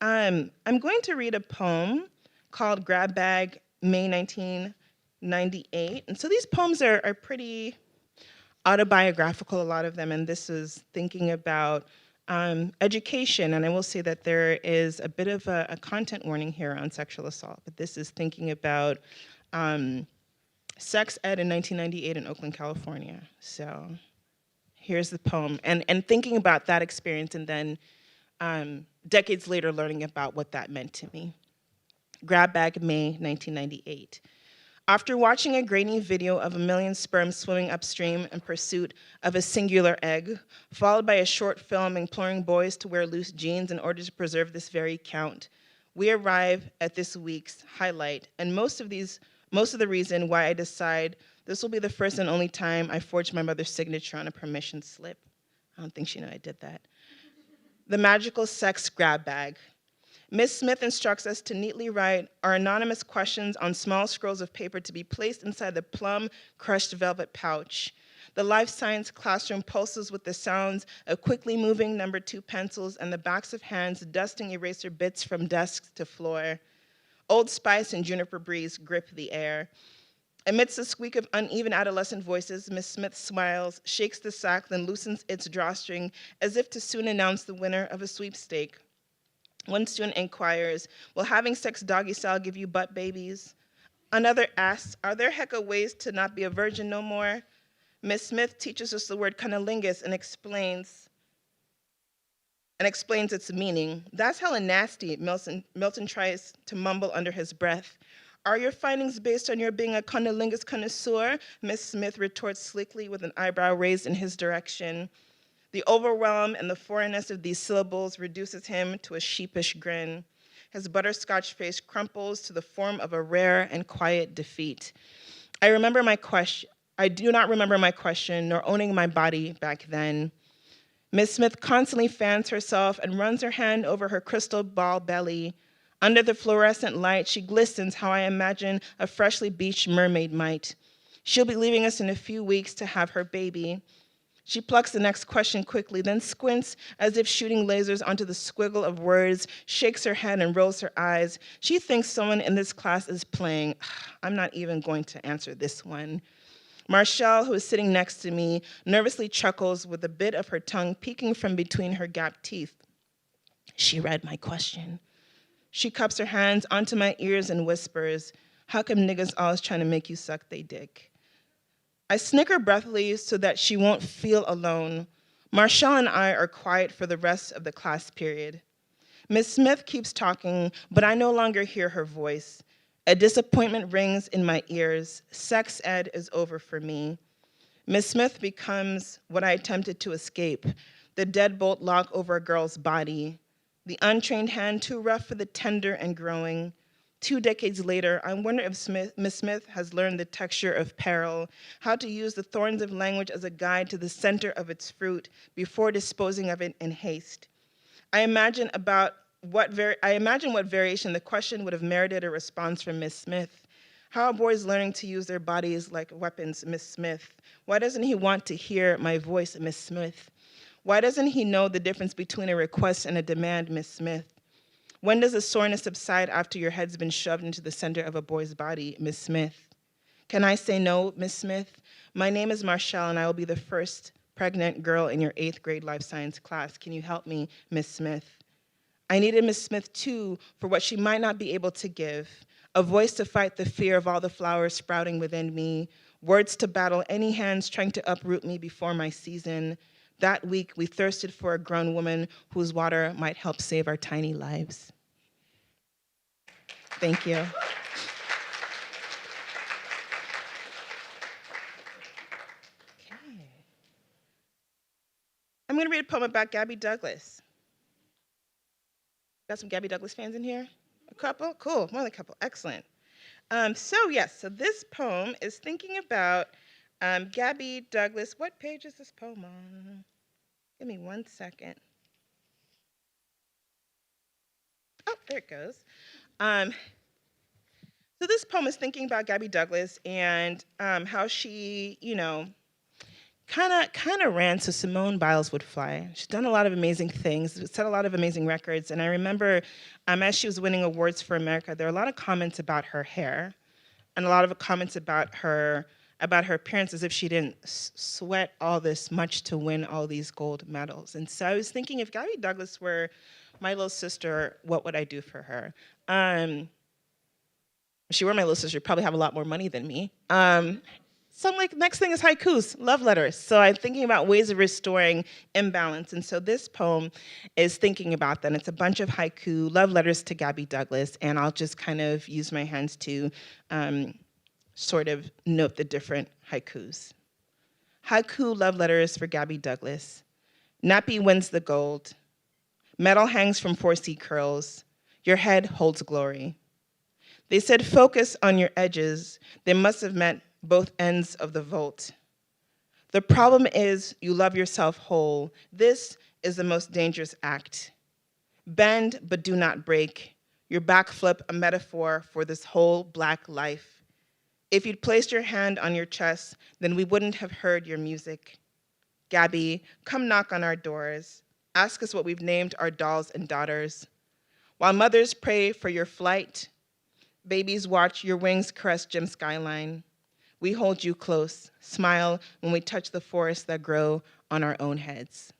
I'm going to read a poem called Grab Bag, May 1998. And so these poems are pretty autobiographical, a lot of them, and this is thinking about education. And I will say that there is a bit of a content warning here on sexual assault, but this is thinking about sex ed in 1998 in Oakland, California. So here's the poem, and thinking about that experience, and then decades later learning about what that meant to me. Grab Bag, May 1998. After watching a grainy video of a million sperms swimming upstream in pursuit of a singular egg, followed by a short film imploring boys to wear loose jeans in order to preserve this very count, we arrive at this week's highlight, and most of the reason why I decide this will be the first and only time I forged my mother's signature on a permission slip. I don't think she knew I did that. The magical sex grab bag. Ms. Smith instructs us to neatly write our anonymous questions on small scrolls of paper to be placed inside the plum crushed velvet pouch. The life science classroom pulses with the sounds of quickly moving number 2 pencils and the backs of hands dusting eraser bits from desk to floor. Old Spice and Juniper Breeze grip the air. Amidst the squeak of uneven adolescent voices, Ms. Smith smiles, shakes the sack, then loosens its drawstring as if to soon announce the winner of a sweepstake. One student inquires, will having sex doggy style give you butt babies? Another asks, are there hecka ways to not be a virgin no more? Ms. Smith teaches us the word cunnilingus and explains its meaning. That's hella nasty, Milton tries to mumble under his breath. Are your findings based on your being a cunnilingus connoisseur? Ms. Smith retorts slickly with an eyebrow raised in his direction. The overwhelm and the foreignness of these syllables reduces him to a sheepish grin. His butterscotch face crumples to the form of a rare and quiet defeat. I do not remember my question, nor owning my body back then. Ms. Smith constantly fans herself and runs her hand over her crystal ball belly. Under the fluorescent light, she glistens how I imagine a freshly beached mermaid might. She'll be leaving us in a few weeks to have her baby. She plucks the next question quickly, then squints as if shooting lasers onto the squiggle of words, shakes her head and rolls her eyes. She thinks someone in this class is playing. I'm not even going to answer this one. Marshall, who is sitting next to me, nervously chuckles with a bit of her tongue peeking from between her gapped teeth. She read my question. She cups her hands onto my ears and whispers, how come niggas always trying to make you suck they dick? I snicker breathily so that she won't feel alone. Marshall and I are quiet for the rest of the class period. Ms. Smith keeps talking, but I no longer hear her voice. A disappointment rings in my ears. Sex ed is over for me. Ms. Smith becomes what I attempted to escape, the deadbolt lock over a girl's body, the untrained hand too rough for the tender and growing. 2 decades later, I wonder if Ms. Smith has learned the texture of peril, how to use the thorns of language as a guide to the center of its fruit before disposing of it in haste. I imagine what variation the question would have merited a response from Ms. Smith. How are boys learning to use their bodies like weapons, Ms. Smith? Why doesn't he want to hear my voice, Ms. Smith? Why doesn't he know the difference between a request and a demand, Ms. Smith? When does the soreness subside after your head's been shoved into the center of a boy's body, Ms. Smith? Can I say no, Ms. Smith? My name is Marshall, and I will be the first pregnant girl in your 8th grade life science class. Can you help me, Ms. Smith? I needed Ms. Smith, too, for what she might not be able to give, a voice to fight the fear of all the flowers sprouting within me, words to battle any hands trying to uproot me before my season. That week, we thirsted for a grown woman whose water might help save our tiny lives. Thank you. I'm going to read a poem about Gabby Douglas. Got some Gabby Douglas fans in here? A couple? Cool, more than a couple, excellent. So this poem is thinking about Gabby Douglas. What page is this poem on? Give me 1 second. Oh, there it goes. So this poem is thinking about Gabby Douglas and how she, kind of ran so Simone Biles would fly. She's done a lot of amazing things, set a lot of amazing records. And I remember as she was winning awards for America, there were a lot of comments about her hair and a lot of comments about her appearance, as if she didn't sweat all this much to win all these gold medals. And so I was thinking, if Gabby Douglas were my little sister, what would I do for her? If she were my little sister, she'd probably have a lot more money than me. So I'm like, next thing is haikus, love letters. So I'm thinking about ways of restoring imbalance. And so this poem is thinking about that. It's a bunch of haiku, love letters to Gabby Douglas, and I'll just kind of use my hands to sort of note the different haikus. Haiku love letters for Gabby Douglas. Nappy wins the gold. Metal hangs from 4C curls. Your head holds glory. They said focus on your edges. They must have meant both ends of the vault. The problem is you love yourself whole. This is the most dangerous act. Bend but do not break. Your backflip a metaphor for this whole Black life. If you'd placed your hand on your chest, then we wouldn't have heard your music. Gabby, come knock on our doors. Ask us what we've named our dolls and daughters. While mothers pray for your flight, babies watch your wings caress Jim skyline. We hold you close, smile when we touch the forests that grow on our own heads.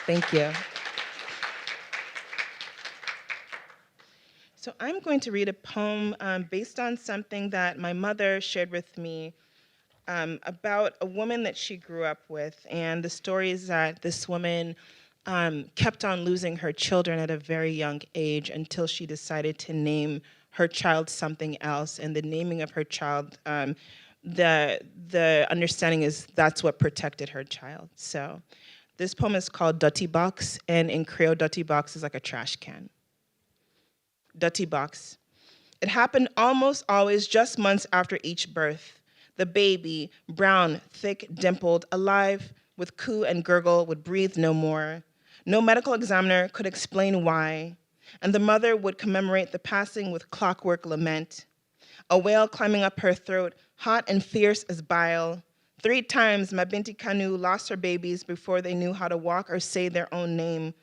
Thank you. So I'm going to read a poem based on something that my mother shared with me about a woman that she grew up with, and the story is that this woman kept on losing her children at a very young age until she decided to name her child something else. And the naming of her child, the understanding is that's what protected her child. So this poem is called Dutty Box, and in Creole, Dutty Box is like a trash can. Dutty Box. It happened almost always just months after each birth. The baby, brown, thick, dimpled, alive, with coo and gurgle, would breathe no more. No medical examiner could explain why, and the mother would commemorate the passing with clockwork lament. A wail climbing up her throat, hot and fierce as bile. 3 times Mabinti Kanu lost her babies before they knew how to walk or say their own name.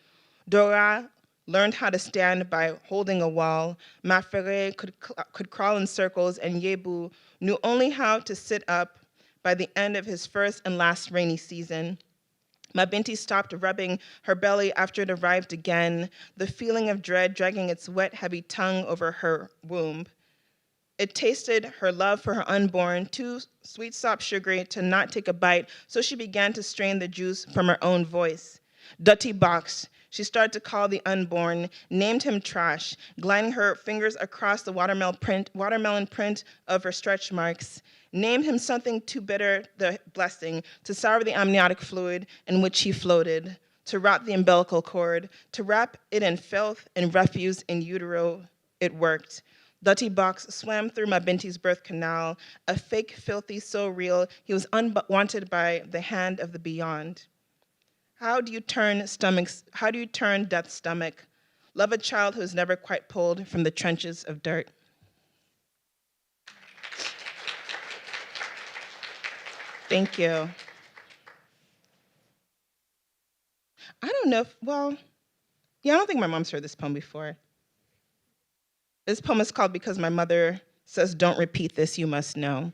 Dora learned how to stand by holding a wall. Mafere could crawl in circles, and Yebu knew only how to sit up by the end of his first and last rainy season. Mabinti stopped rubbing her belly after it arrived again, the feeling of dread dragging its wet, heavy tongue over her womb. It tasted her love for her unborn, too sweet, soft, sugary to not take a bite, so she began to strain the juice from her own voice. Dutty Box, she started to call the unborn, named him Trash, gliding her fingers across the watermelon print of her stretch marks. Named him something too bitter, the blessing, to sour the amniotic fluid in which he floated, to rot the umbilical cord, to wrap it in filth and refuse in utero. It worked. Dutty Box swam through Mabinti's birth canal, a fake, filthy, so real, he was unwanted by the hand of the beyond. How do you turn death's stomach? Love a child who is never quite pulled from the trenches of dirt. Thank you. I don't know I don't think my mom's heard this poem before. This poem is called Because My Mother Says Don't Repeat This, You Must Know.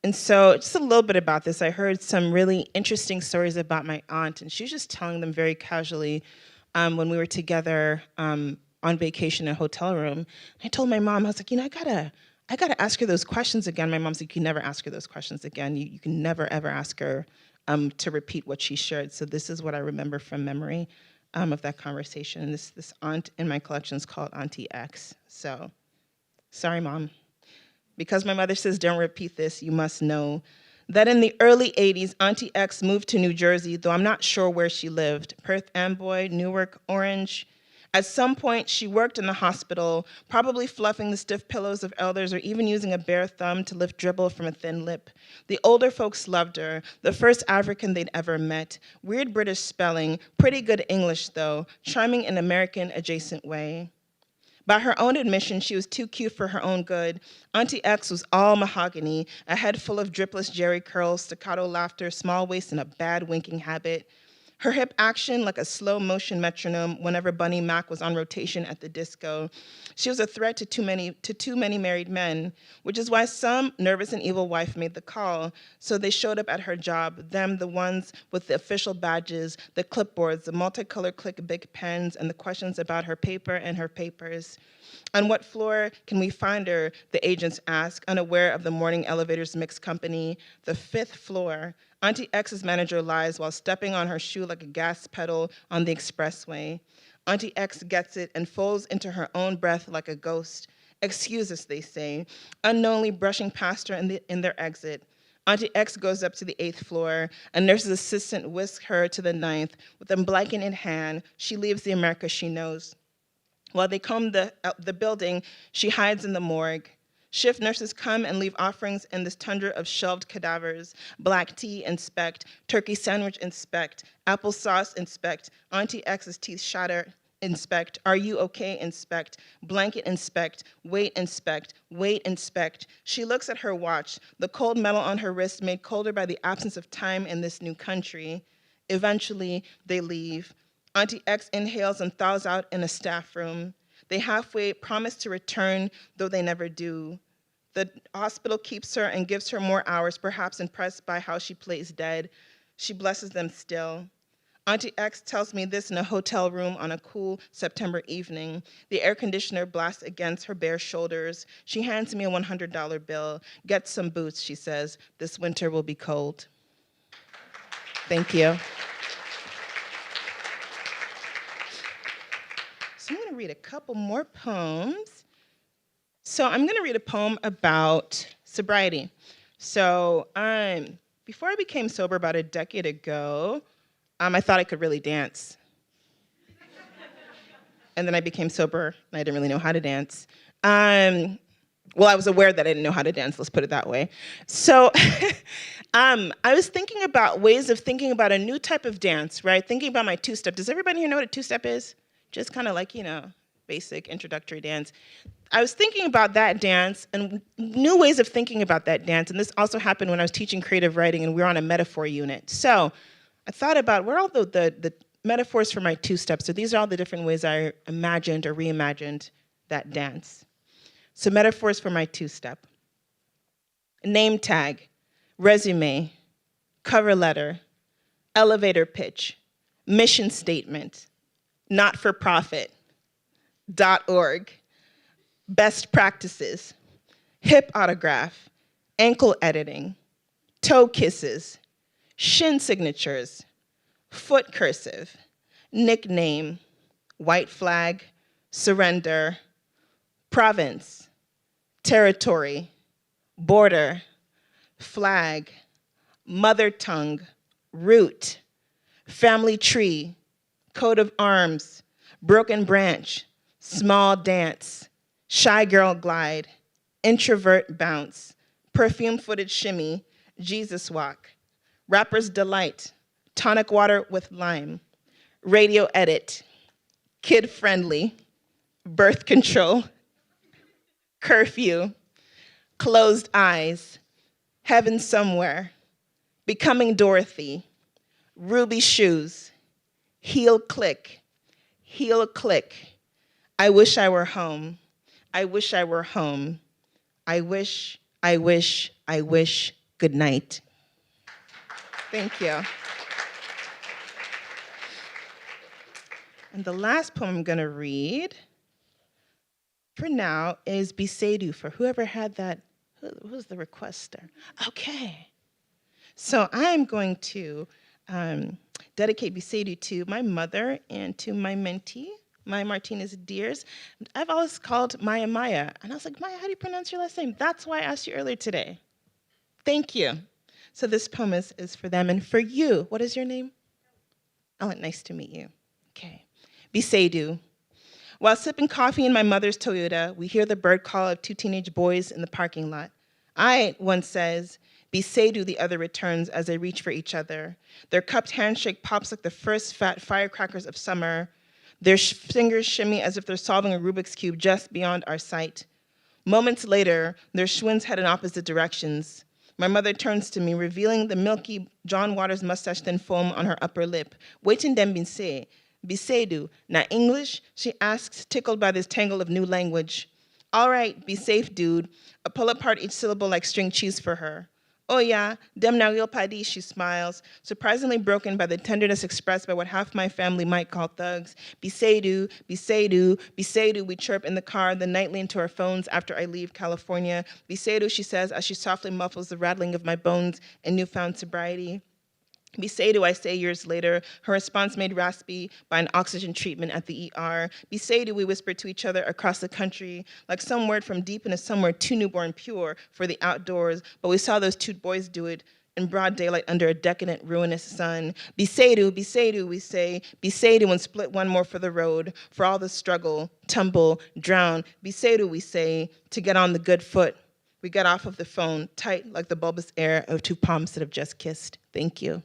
And so just a little bit about this. I heard some really interesting stories about my aunt, and she was just telling them very casually when we were together on vacation in a hotel room. I told my mom, I was like, I gotta ask her those questions again. My mom's like, you can never ask her those questions again. You can never, ever ask her to repeat what she shared. So this is what I remember from memory of that conversation. This aunt in my collection is called Auntie X. So, sorry, Mom. Because my mother says, don't repeat this, you must know. That in the early 80s, Auntie X moved to New Jersey, though I'm not sure where she lived. Perth Amboy, Newark, Orange. At some point, she worked in the hospital, probably fluffing the stiff pillows of elders or even using a bare thumb to lift dribble from a thin lip. The older folks loved her, the first African they'd ever met. Weird British spelling, pretty good English though, charming in American adjacent way. By her own admission, she was too cute for her own good. Auntie X was all mahogany, a head full of dripless jerry curls, staccato laughter, small waist, and a bad winking habit. Her hip action like a slow motion metronome whenever Bunny Mac was on rotation at the disco. She was a threat to too many married men, which is why some nervous and evil wife made the call. So they showed up at her job, them, the ones with the official badges, the clipboards, the multicolored click big pens, and the questions about her paper and her papers. On what floor can we find her? The agents ask, unaware of the morning elevator's mixed company. The 5th floor. Auntie X's manager lies while stepping on her shoe like a gas pedal on the expressway. Auntie X gets it and folds into her own breath like a ghost. Excuse us, they say, unknowingly brushing past her in their exit. Auntie X goes up to the 8th floor. A nurse's assistant whisks her to the 9th. With a blanket in hand, she leaves the America she knows. While they comb the building, she hides in the morgue. Shift nurses come and leave offerings in this tundra of shelved cadavers. Black tea, inspect. Turkey sandwich, inspect. Applesauce, inspect. Auntie X's teeth shatter, inspect. Are you okay, inspect. Blanket, inspect. Weight, inspect. Weight, inspect. She looks at her watch, the cold metal on her wrist made colder by the absence of time in this new country. Eventually, they leave. Auntie X inhales and thaws out in a staff room. They halfway promise to return, though they never do. The hospital keeps her and gives her more hours, perhaps impressed by how she plays dead. She blesses them still. Auntie X tells me this in a hotel room on a cool September evening. The air conditioner blasts against her bare shoulders. She hands me a $100 bill. Get some boots, she says. This winter will be cold. Thank you. So I'm going to read a couple more poems. So I'm going to read a poem about sobriety. So before I became sober about a decade ago, I thought I could really dance. And then I became sober, and I didn't really know how to dance. Well, I was aware that I didn't know how to dance, let's put it that way. So I was thinking about ways of thinking about a new type of dance, right? Thinking about my two-step. Does everybody here know what a two-step is? Just kind of like, basic introductory dance. I was thinking about that dance and new ways of thinking about that dance. And this also happened when I was teaching creative writing and we were on a metaphor unit. So I thought about where are all the metaphors for my two-step. So these are all the different ways I imagined or reimagined that dance. So metaphors for my two-step. Name tag, resume, cover letter, elevator pitch, mission statement, not-for-profit, .org, best practices, hip autograph, ankle editing, toe kisses, shin signatures, foot cursive, nickname, white flag, surrender, province, territory, border, flag, mother tongue, root, family tree, coat of arms, broken branch, small dance, shy girl glide, introvert bounce, perfume-footed shimmy, Jesus walk, rapper's delight, tonic water with lime, radio edit, kid-friendly, birth control, curfew, closed eyes, heaven somewhere, becoming Dorothy, ruby shoes, heel click, I wish I were home, I wish I were home, I wish, good night. Thank you. And the last poem I'm gonna read for now is Biseidu, for whoever had that, who's the requester? Okay. So I'm going to dedicate Biseidu to my mother and to my mentee, Maya Martinez Deers. I've always called Maya Maya. And I was like, Maya, how do you pronounce your last name? That's why I asked you earlier today. Thank you. So this poem is for them and for you. What is your name? Oh, nice to meet you. Okay. Biseidu. While sipping coffee in my mother's Toyota, we hear the bird call of two teenage boys in the parking lot. I, one says, Biseidu, the other returns as they reach for each other. Their cupped handshake pops like the first fat firecrackers of summer. Their fingers shimmy as if they're solving a Rubik's Cube just beyond our sight. Moments later, their schwins head in opposite directions. My mother turns to me, revealing the milky John Waters mustache-thin foam on her upper lip. Waiting dem bin say, Biseidu, na English? She asks, tickled by this tangle of new language. All right, be safe, dude. I pull apart each syllable like string cheese for her. Oh yeah, dem na real paddy, she smiles, surprisingly broken by the tenderness expressed by what half my family might call thugs. Biseidu, Biseidu, Biseidu, we chirp in the car, then nightly into our phones after I leave California. Biseidu, she says, as she softly muffles the rattling of my bones in newfound sobriety. Biseidu, I say years later, her response made raspy by an oxygen treatment at the ER. Biseidu, we whispered to each other across the country, like some word from deep into somewhere too newborn pure for the outdoors, but we saw those two boys do it in broad daylight under a decadent, ruinous sun. Biseidu, Biseidu, we say, Biseidu, and split one more for the road, for all the struggle, tumble, drown. Biseidu, we say, to get on the good foot. We get off of the phone, tight like the bulbous air of two palms that have just kissed. Thank you.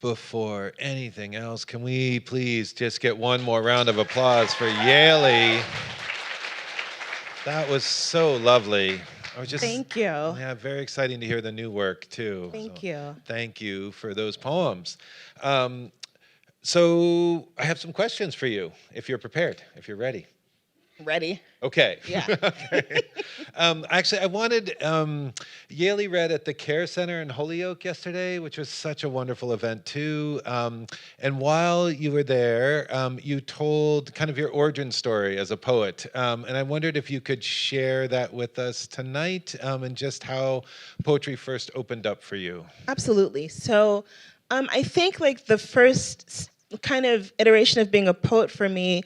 Before anything else, can we please just get one more round of applause for Yalie? That was so lovely. I was just Thank you. Yeah, very exciting to hear the new work too. Thank So you. Thank you for those poems. So I have some questions for you, if you're prepared, if you're ready. Ready? Okay. Yeah. Okay. Actually, I wanted Yalie read at the Care Center in Holyoke yesterday, which was such a wonderful event too. And while you were there, you told kind of your origin story as a poet. And I wondered if you could share that with us tonight, and just how poetry first opened up for you. Absolutely. So I think like the first kind of iteration of being a poet for me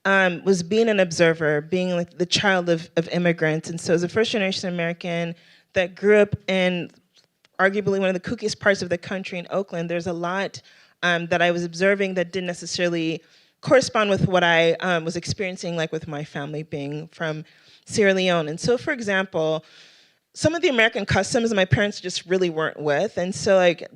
was being an observer, being like the child of immigrants. And so as a first generation American that grew up in arguably one of the kookiest parts of the country in Oakland, there's a lot that I was observing that didn't necessarily correspond with what I was experiencing, like with my family being from Sierra Leone. And so, for example, some of the American customs my parents just really weren't with. And so like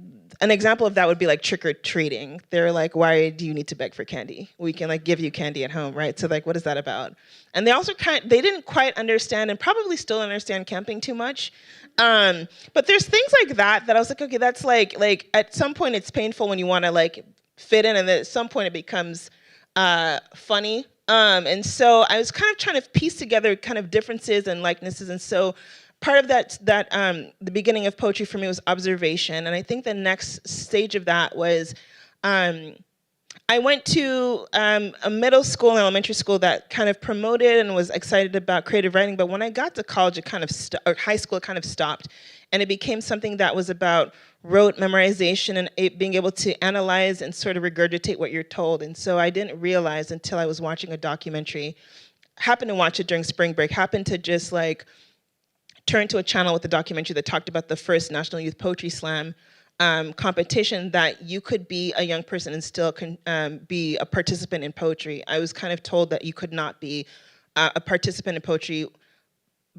an example of that would be like trick-or-treating. They're like, why do you need to beg for candy? We can like give you candy at home, right? So like, what is that about? And they also they didn't quite understand and probably still understand camping too much. But there's things like that I was like, okay, that's like at some point it's painful when you want to like fit in, and then at some point it becomes funny. And so I was kind of trying to piece together kind of differences and likenesses. And so part of that the beginning of poetry for me was observation. And I think the next stage of that was I went to a middle school and elementary school that kind of promoted and was excited about creative writing. But when I got to college, it kind of or high school, it kind of stopped. And it became something that was about rote memorization and being able to analyze and sort of regurgitate what you're told. And so I didn't realize until I was watching a documentary, happened to watch it during spring break, happened to just like turn to a channel with a documentary that talked about the first National Youth Poetry Slam competition that you could be a young person and still be a participant in poetry. I was kind of told that you could not be a participant in poetry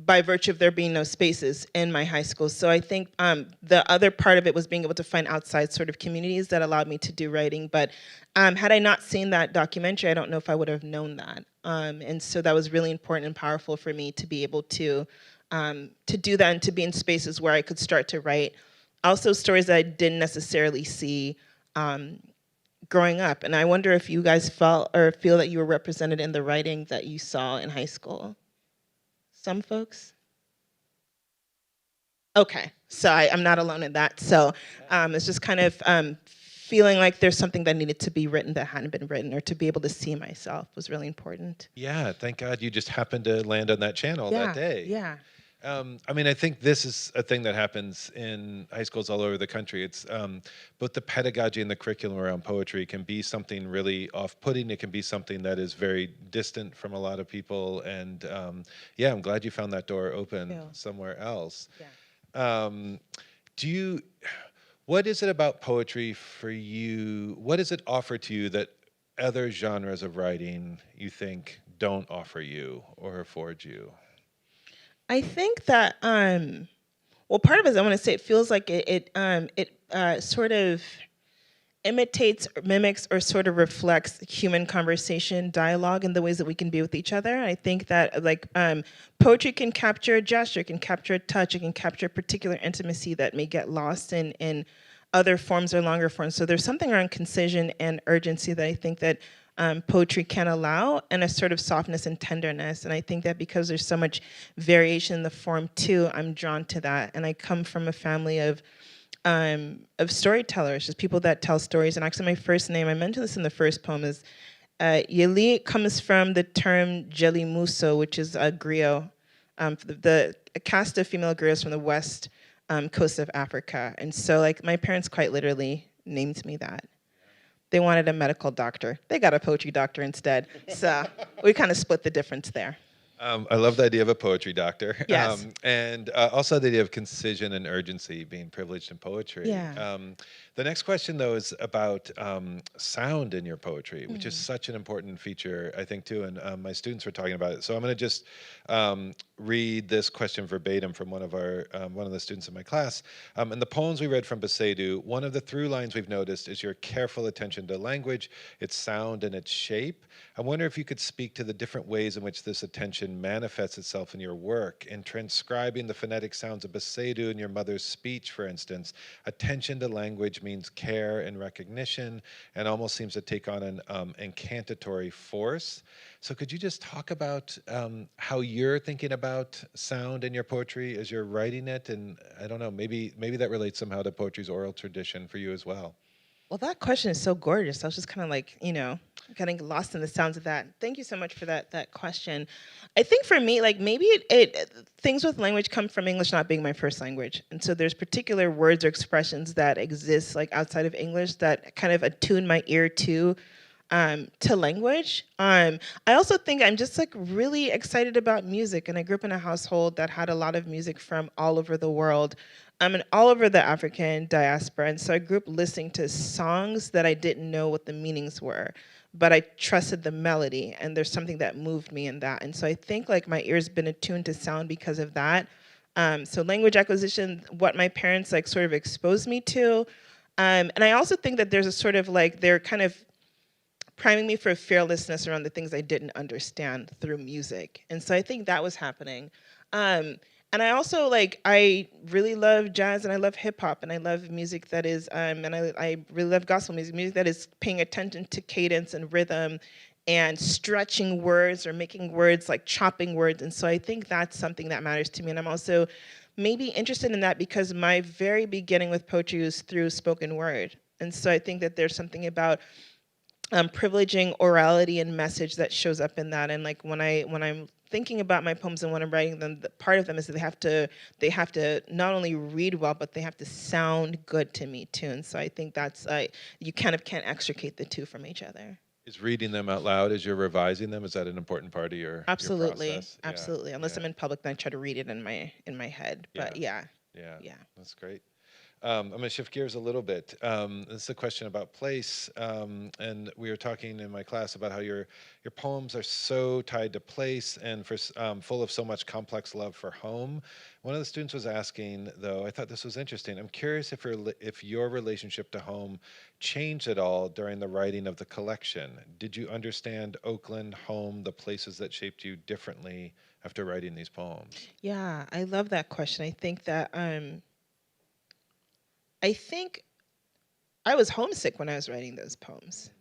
by virtue of there being no spaces in my high school. So I think the other part of it was being able to find outside sort of communities that allowed me to do writing. But had I not seen that documentary, I don't know if I would have known that. And so that was really important and powerful for me to be able to do that and to be in spaces where I could start to write. Also stories that I didn't necessarily see growing up. And I wonder if you guys felt or feel that you were represented in the writing that you saw in high school. Some folks? Okay, so I'm not alone in that. So it's just kind of feeling like there's something that needed to be written that hadn't been written, or to be able to see myself was really important. Yeah, thank God you just happened to land on that channel that day. Yeah. I mean, I think this is a thing that happens in high schools all over the country. It's both the pedagogy and the curriculum around poetry can be something really off-putting. It can be something that is very distant from a lot of people. And yeah, I'm glad you found that door open somewhere else. Yeah. What is it about poetry for you? What does it offer to you that other genres of writing you think don't offer you or afford you? I think that, well, part of it is I want to say it feels like it sort of imitates or mimics or sort of reflects human conversation, dialogue, and the ways that we can be with each other. I think that like poetry can capture a gesture, can capture a touch, it can capture a particular intimacy that may get lost in other forms or longer forms. So there's something around concision and urgency that I think that poetry can allow, and a sort of softness and tenderness. And I think that because there's so much variation in the form too, I'm drawn to that. And I come from a family of storytellers, just people that tell stories. And actually my first name, I mentioned this in the first poem, is Yalie. Comes from the term Jeli Muso, which is a griot, a caste of female griots from the west coast of Africa. And so like my parents quite literally named me that. They wanted a medical doctor. They got a poetry doctor instead. So we kind of split the difference there. I love the idea of a poetry doctor. Yes. And also the idea of concision and urgency, being privileged in poetry. Yeah. The next question, though, is about sound in your poetry, which is such an important feature, I think, too. And my students were talking about it. So I'm going to just read this question verbatim from one of the students in my class. In the poems we read from Boutelle-Day, one of the through lines we've noticed is your careful attention to language, its sound, and its shape. I wonder if you could speak to the different ways in which this attention manifests itself in your work. In transcribing the phonetic sounds of Boutelle-Day in your mother's speech, for instance, attention to language means care and recognition, and almost seems to take on an incantatory force. So could you just talk about how you're thinking about sound in your poetry as you're writing it? And I don't know, maybe that relates somehow to poetry's oral tradition for you as well. Well, that question is so gorgeous. I was just kind of like, getting lost in the sounds of that. Thank you so much for that question. I think for me, like maybe things with language come from English not being my first language. And so there's particular words or expressions that exist like outside of English that kind of attune my ear to language. I also think I'm just like really excited about music, and I grew up in a household that had a lot of music from all over the world. And all over the African diaspora. And so I grew up listening to songs that I didn't know what the meanings were, but I trusted the melody, and there's something that moved me in that. And so I think like my ear's been attuned to sound because of that. So language acquisition, what my parents like sort of exposed me to. And I also think that there's a sort of like, they're kind of priming me for fearlessness around the things I didn't understand through music. And so I think that was happening. And I also I really love jazz, and I love hip hop, and I love music that is, and I really love gospel music that is paying attention to cadence and rhythm and stretching words or making words, like chopping words. And so I think that's something that matters to me. And I'm also maybe interested in that because my very beginning with poetry was through spoken word. And so I think that there's something about privileging orality and message that shows up in that. And like when I'm thinking about my poems and when I'm writing them, part of them is that they have to not only read well, but they have to sound good to me too. And so I think that's you kind of can't extricate the two from each other. Is reading them out loud as you're revising them, is that an important part of your Absolutely, your process? absolutely. Unless I'm in public, then I try to read it in my head. But yeah. That's great. I'm going to shift gears a little bit. This is a question about place, and we were talking in my class about how your poems are so tied to place and full of so much complex love for home. One of the students was asking, though, I thought this was interesting. I'm curious if your relationship to home changed at all during the writing of the collection. Did you understand Oakland, home, the places that shaped you differently after writing these poems? Yeah, I love that question. I think I was homesick when I was writing those poems.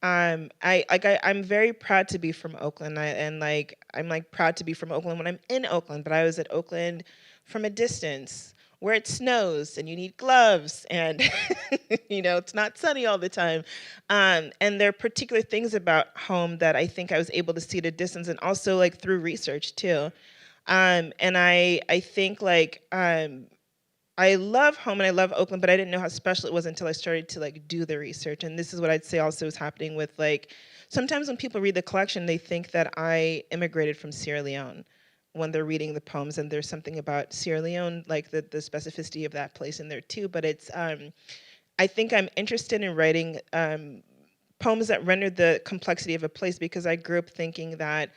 I'm very proud to be from Oakland, I'm like proud to be from Oakland when I'm in Oakland. But I was at Oakland from a distance, where it snows and you need gloves, and it's not sunny all the time. And there are particular things about home that I think I was able to see at a distance, and also like through research too. And I think I love home and I love Oakland, but I didn't know how special it was until I started to like do the research. And this is what I'd say also is happening with like, sometimes when people read the collection, they think that I immigrated from Sierra Leone when they're reading the poems, and there's something about Sierra Leone, like the specificity of that place in there too. But it's, I think I'm interested in writing poems that render the complexity of a place, because I grew up thinking that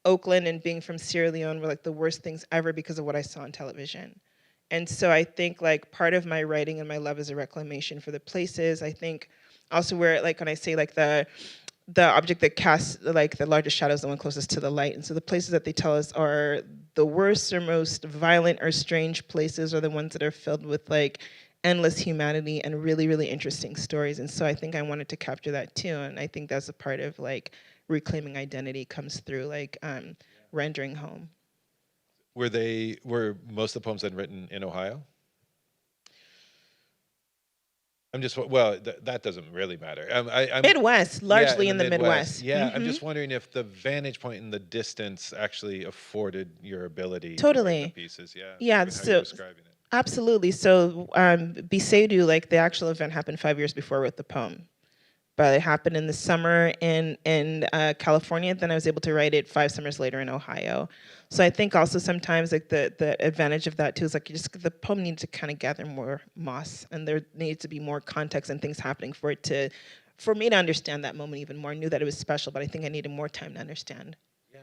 Oakland and being from Sierra Leone were like the worst things ever because of what I saw on television. And so I think like part of my writing and my love is a reclamation for the places. I think also where, like when I say like the object that casts like the largest shadow is the one closest to the light. And so the places that they tell us are the worst or most violent or strange places are the ones that are filled with like endless humanity and really, really interesting stories. And so I think I wanted to capture that too. And I think that's a part of like reclaiming identity comes through like rendering home. Were most of the poems then written in Ohio? I'm just that doesn't really matter. I'm Midwest, largely yeah, in the Midwest. Yeah, I'm just wondering if the vantage point in the distance actually afforded your ability Totally. to write the pieces. Yeah, Yeah, given how you're describing it. Absolutely. So Bisedu, like the actual event happened 5 years before I wrote the poem. But it happened in the summer in California. Then I was able to write it 5 summers later in Ohio. So I think also sometimes like the advantage of that too is like the poem needs to kind of gather more moss, and there needs to be more context and things happening for me to understand that moment even more. I knew that it was special, but I think I needed more time to understand. Yeah.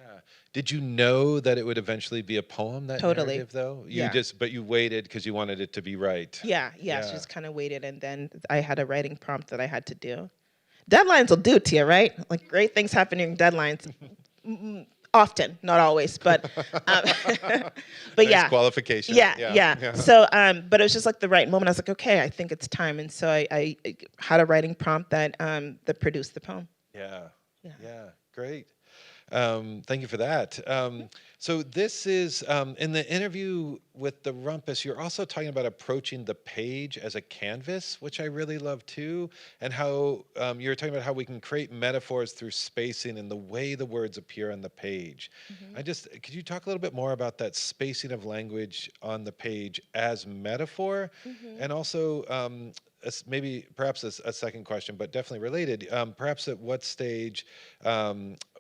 Did you know that it would eventually be a poem, that Totally. narrative, though? Yeah. But you waited because you wanted it to be right. Yeah. So just kind of waited, and then I had a writing prompt that I had to do. Deadlines will do it to you, right? Like great things happen during deadlines. Often, not always, but but nice yeah. Qualification. Yeah. So, but it was just like the right moment. I was like, okay, I think it's time, and so I had a writing prompt that produced the poem. Yeah. Great. Thank you for that. So this is, in the interview with the Rumpus, you're also talking about approaching the page as a canvas, which I really love too, and how you're talking about how we can create metaphors through spacing and the way the words appear on the page. Could you talk a little bit more about that spacing of language on the page as metaphor? And also, perhaps a second question, but definitely related, perhaps at what stage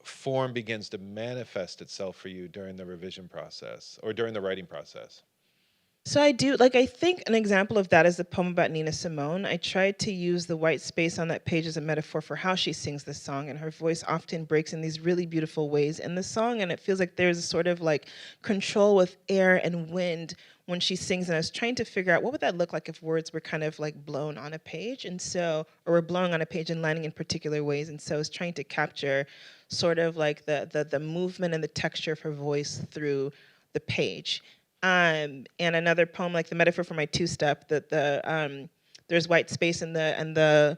form begins to manifest itself for you during the revision process or during the writing process? So I do, like, I think an example of that is the poem about Nina Simone. I tried to use the white space on that page as a metaphor for how she sings the song, and her voice often breaks in these really beautiful ways in the song, and it feels like there's a sort of like control with air and wind when she sings, and I was trying to figure out what would that look like if words were kind of like blown on a page, or were blowing on a page and landing in particular ways, and so I was trying to capture sort of like the movement and the texture of her voice through the page. And another poem, like the metaphor for my two-step, that there's white space and the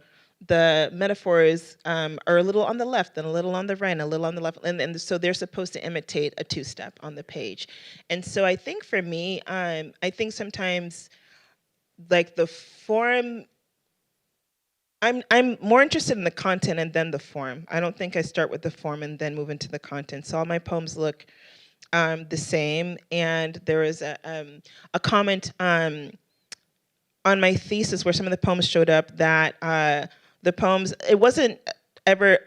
metaphors are a little on the left and a little on the right and a little on the left, and so they're supposed to imitate a two-step on the page. And so I think for me, I think sometimes like the form, I'm more interested in the content and then the form. I don't think I start with the form and then move into the content. So all my poems look the same, and there was a comment on my thesis where some of the poems showed up that the poems, it wasn't ever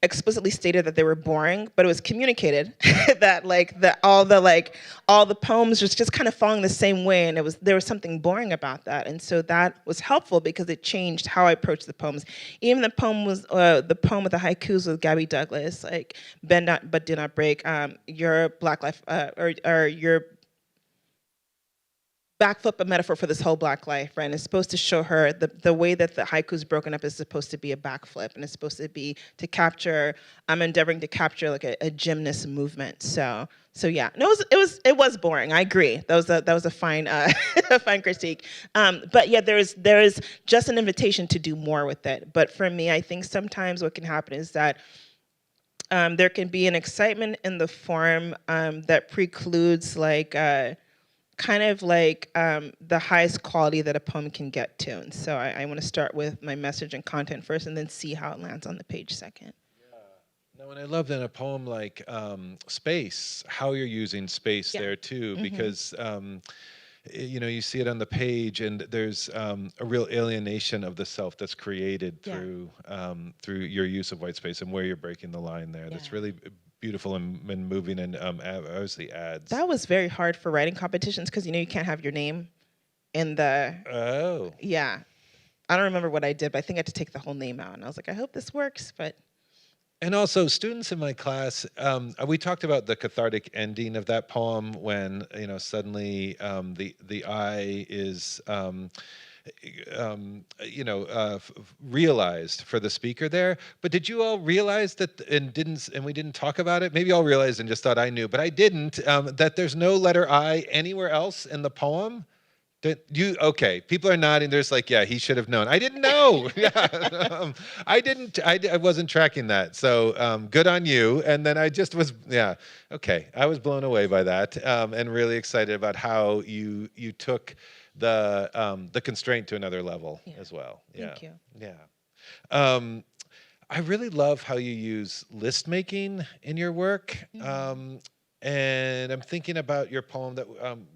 explicitly stated that they were boring, but it was communicated that all the poems was just kind of falling the same way, and there was something boring about that, and so that was helpful because it changed how I approached the poems. Even the poem with the haikus with Gabby Douglas, like bend not but do not break, your Black life or your backflip, a metaphor for this whole Black life, right? And it's supposed to show her the way that the haiku is broken up is supposed to be a backflip, and it's supposed to be to capture. I'm endeavoring to capture like a gymnast movement. So yeah, no, it was boring. I agree. That was a fine a fine critique. But yeah, there is just an invitation to do more with it. But for me, I think sometimes what can happen is that there can be an excitement in the form that precludes kind of the highest quality that a poem can get to. And so I want to start with my message and content first, and then see how it lands on the page second. No, and I loved in a poem like Space, how you're using space there too, because you see it on the page, and there's a real alienation of the self that's created through your use of white space and where you're breaking the line there. That's really beautiful and moving, and obviously adds. That was very hard for writing competitions because you can't have your name in the. Oh. Yeah, I don't remember what I did, but I think I had to take the whole name out, and I was like, I hope this works, but. And also, students in my class, we talked about the cathartic ending of that poem when suddenly the I is. Realized for the speaker there. But did you all realize that, and we didn't talk about it? Maybe you all realized and just thought I knew, but I didn't, that there's no letter I anywhere else in the poem? Okay, people are nodding. There's he should have known. I didn't know. I wasn't tracking that. So good on you. And then I just was, okay. I was blown away by that, and really excited about how you took the constraint to another level as well. Thank you. Yeah. I really love how you use list making in your work. And I'm thinking about your poem that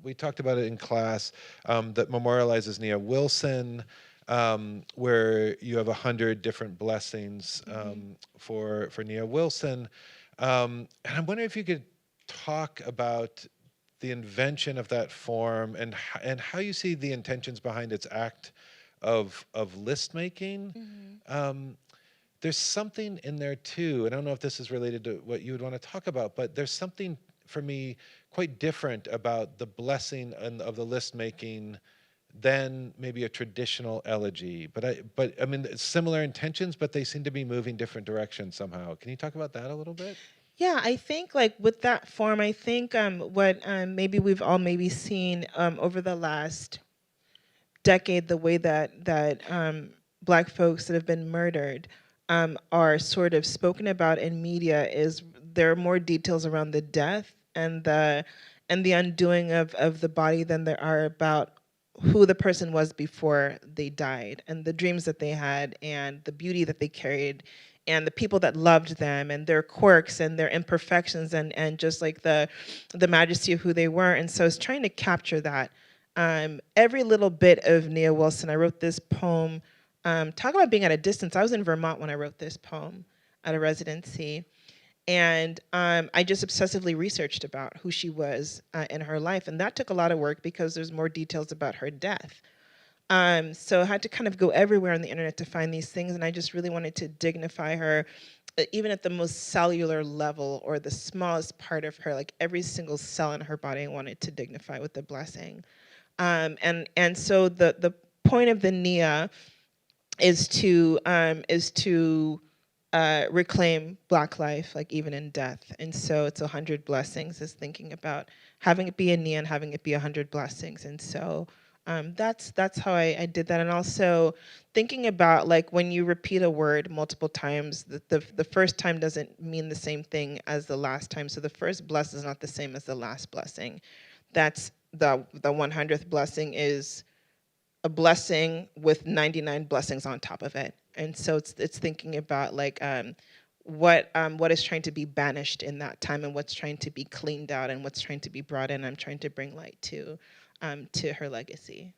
we talked about it in class, that memorializes Nia Wilson, where you have 100 different blessings for Nia Wilson. And I'm wondering if you could talk about the invention of that form and how you see the intentions behind its act of list making. There's something in there too. I don't know if this is related to what you would want to talk about, but there's something for me quite different about the blessing of the list making than maybe a traditional elegy. But I mean, similar intentions, but they seem to be moving different directions somehow. Can you talk about that a little bit? Yeah, I think with that form, I think what maybe we've all maybe seen over the last decade, the way that Black folks that have been murdered are sort of spoken about in media is there are more details around the death and the undoing of the body than there are about who the person was before they died, and the dreams that they had, and the beauty that they carried, and the people that loved them, and their quirks and their imperfections, and just the majesty of who they were. And so I was trying to capture that. Every little bit of Nia Wilson. I wrote this poem. Talk about being at a distance. I was in Vermont when I wrote this poem at a residency. And I just obsessively researched about who she was in her life. And that took a lot of work because there's more details about her death. So I had to kind of go everywhere on the internet to find these things. And I just really wanted to dignify her, even at the most cellular level or the smallest part of her, like every single cell in her body I wanted to dignify with the blessing. And so the point of the Nia is to reclaim Black life, like even in death. And so it's 100 blessings, is thinking about having it be a Nia and having it be 100 blessings. And so that's how I did that. And also thinking about when you repeat a word multiple times, the first time doesn't mean the same thing as the last time. So the first bless is not the same as the last blessing. That's the 100th blessing is a blessing with 99 blessings on top of it. And so it's thinking about what is trying to be banished in that time, and what's trying to be cleaned out, and what's trying to be brought in. I'm trying to bring light to her legacy.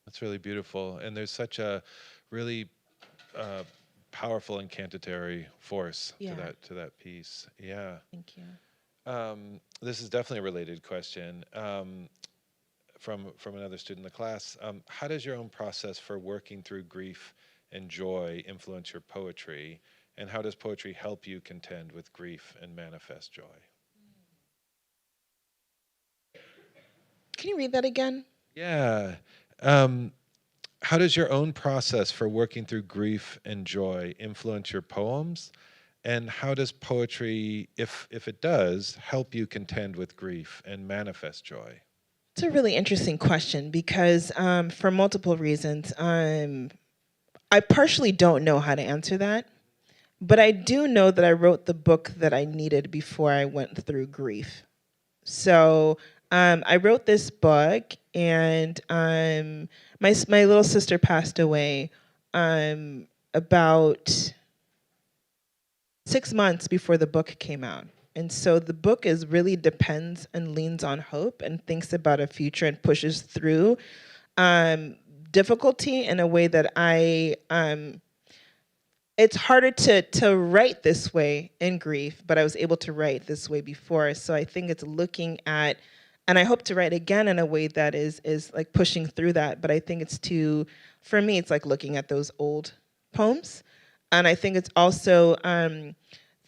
That's really beautiful. And there's such a really powerful incantatory force Yeah. to that piece. Yeah. Thank you. This is definitely a related question from another student in the class. How does your own process for working through grief and joy influence your poetry? And how does poetry help you contend with grief and manifest joy? Can you read that again? Yeah. How does your own process for working through grief and joy influence your poems? And how does poetry, if it does, help you contend with grief and manifest joy? It's a really interesting question because for multiple reasons, I partially don't know how to answer that, but I do know that I wrote the book that I needed before I went through grief. So I wrote this book, and my little sister passed away about 6 months before the book came out. And so the book is really depends and leans on hope and thinks about a future and pushes through difficulty in a way that it's harder to write this way in grief, but I was able to write this way before. So I think it's looking at, and I hope to write again in a way that is like pushing through that. But I think for me, it's like looking at those old poems. And I think it's also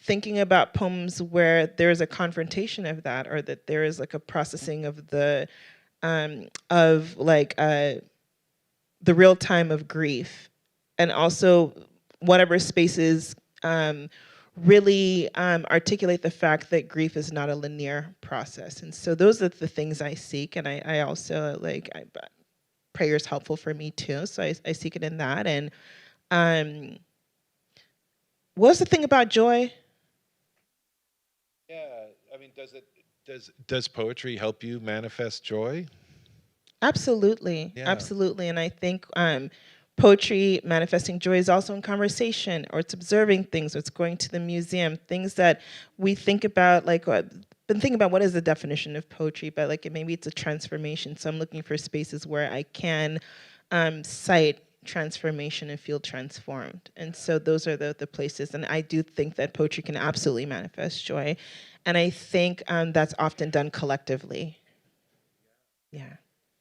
thinking about poems where there's a confrontation of that, or that there is like a processing of the real time of grief, and also whatever spaces really articulate the fact that grief is not a linear process. And so those are the things I seek, and I also prayer is helpful for me too. So I seek it in that. And what was the thing about joy? Yeah, I mean, does poetry help you manifest joy? Absolutely, Yeah. absolutely. And I think poetry manifesting joy is also in conversation, or it's observing things, or it's going to the museum, things that we think about, been thinking about what is the definition of poetry, but maybe it's a transformation. So I'm looking for spaces where I can cite transformation and feel transformed. And so those are the places. And I do think that poetry can absolutely manifest joy. And I think that's often done collectively. Yeah.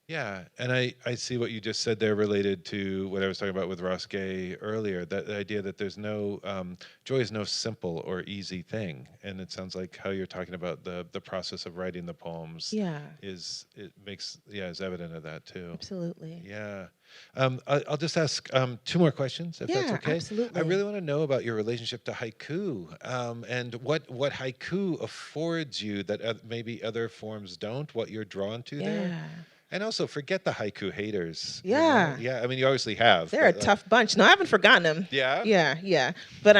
Yeah, and I see what you just said there related to what I was talking about with Ross Gay earlier, that the idea that there's no, joy is no simple or easy thing. And it sounds like how you're talking about the process of writing the poems is evident of that too. Absolutely. Yeah. I'll just ask 2 more questions, if that's okay. Absolutely. I really want to know about your relationship to haiku, and what haiku affords you that maybe other forms don't, what you're drawn to there. And also, forget the haiku haters. Yeah. Yeah, I mean, you obviously have. They're a tough bunch. No, I haven't forgotten them. Yeah? Yeah. But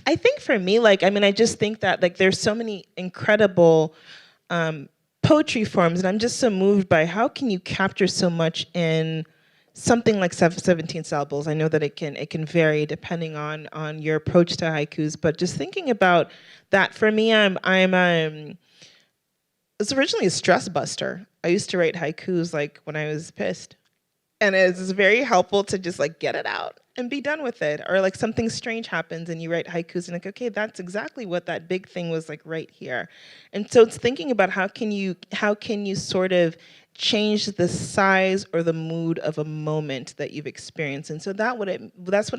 I think for me, I just think that there's so many incredible poetry forms, and I'm just so moved by how can you capture so much in something like 17 syllables. I know that it can vary depending on your approach to haikus, but just thinking about that, for me, it's originally a stress buster. I used to write haikus when I was pissed. And it's very helpful to just get it out and be done with it. Or something strange happens and you write haikus and okay, that's exactly what that big thing was right here. And so it's thinking about how can you sort of change the size or the mood of a moment that you've experienced. And so that's what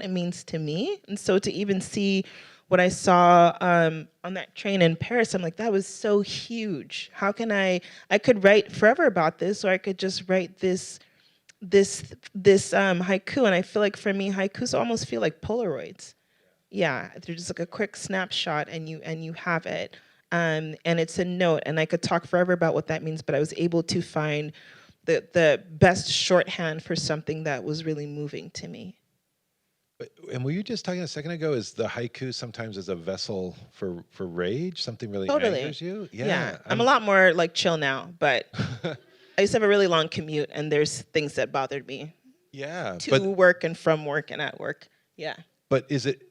it means to me. And so to even see what I saw on that train in Paris, I'm like, that was so huge. How can I could write forever about this, or I could just write this haiku. And I feel like for me, haikus almost feel like Polaroids. Yeah, they're just a quick snapshot, and you have it. And it's a note, and I could talk forever about what that means, but I was able to find the best shorthand for something that was really moving to me. And were you just talking a second ago, is the haiku sometimes as a vessel for rage? Something really Totally. angers you? Yeah. I'm a lot more chill now, but I used to have a really long commute, and there's things that bothered me. Yeah. To work and from work and at work. Yeah. But is it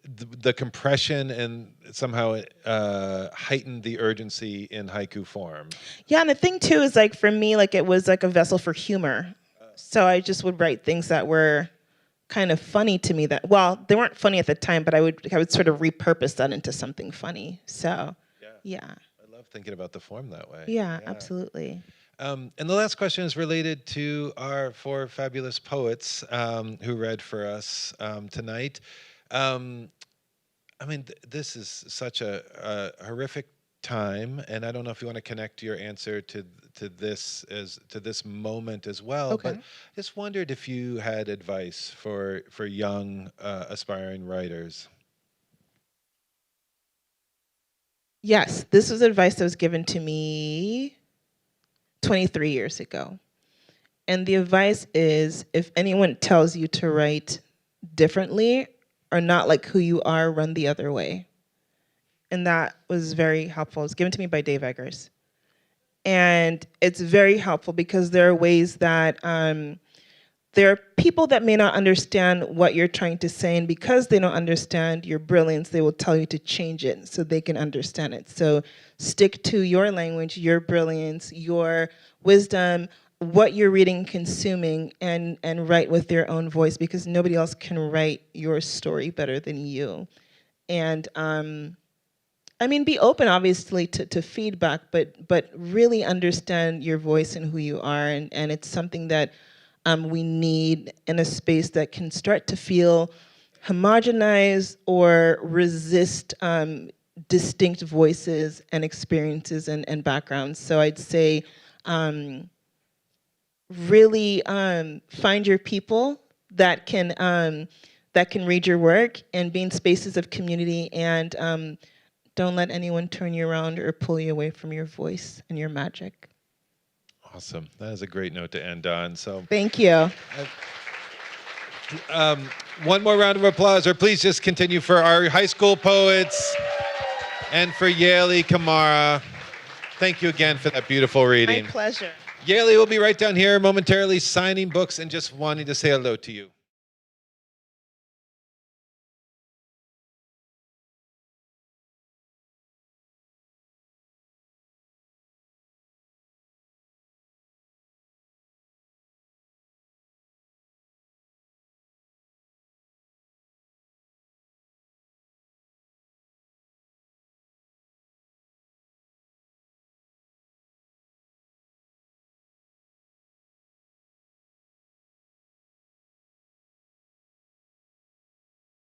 the compression and somehow heightened the urgency in haiku form? Yeah, and the thing too is for me, it was a vessel for humor. So I just would write things that were kind of funny to me that, well, they weren't funny at the time, but I would sort of repurpose that into something funny. So, yeah. I love thinking about the form that way. Yeah, absolutely. And the last question is related to our 4 fabulous poets who read for us tonight. I mean, this is such a horrific time, and I don't know if you want to connect your answer to this moment as well. Okay. But I just wondered if you had advice for young aspiring writers. Yes, this was advice that was given to me 23 years ago. And the advice is, if anyone tells you to write differently or not like who you are, run the other way. And that was very helpful. It was given to me by Dave Eggers. And it's very helpful because there are ways that there are people that may not understand what you're trying to say, and because they don't understand your brilliance, they will tell you to change it so they can understand it. So stick to your language, your brilliance, your wisdom, what you're reading, consuming, and write with your own voice, because nobody else can write your story better than you. And I mean, be open, obviously, to feedback, but really understand your voice and who you are, and it's something that we need in a space that can start to feel homogenized or resist distinct voices and experiences and backgrounds. So I'd say really find your people that can read your work and be in spaces of community, and don't let anyone turn you around or pull you away from your voice and your magic. Awesome. That is a great note to end on. So thank you. One more round of applause, or please just continue for our high school poets and for Yalie, Kamara. Thank you again for that beautiful reading. My pleasure. Yalie will be right down here momentarily signing books and just wanting to say hello to you.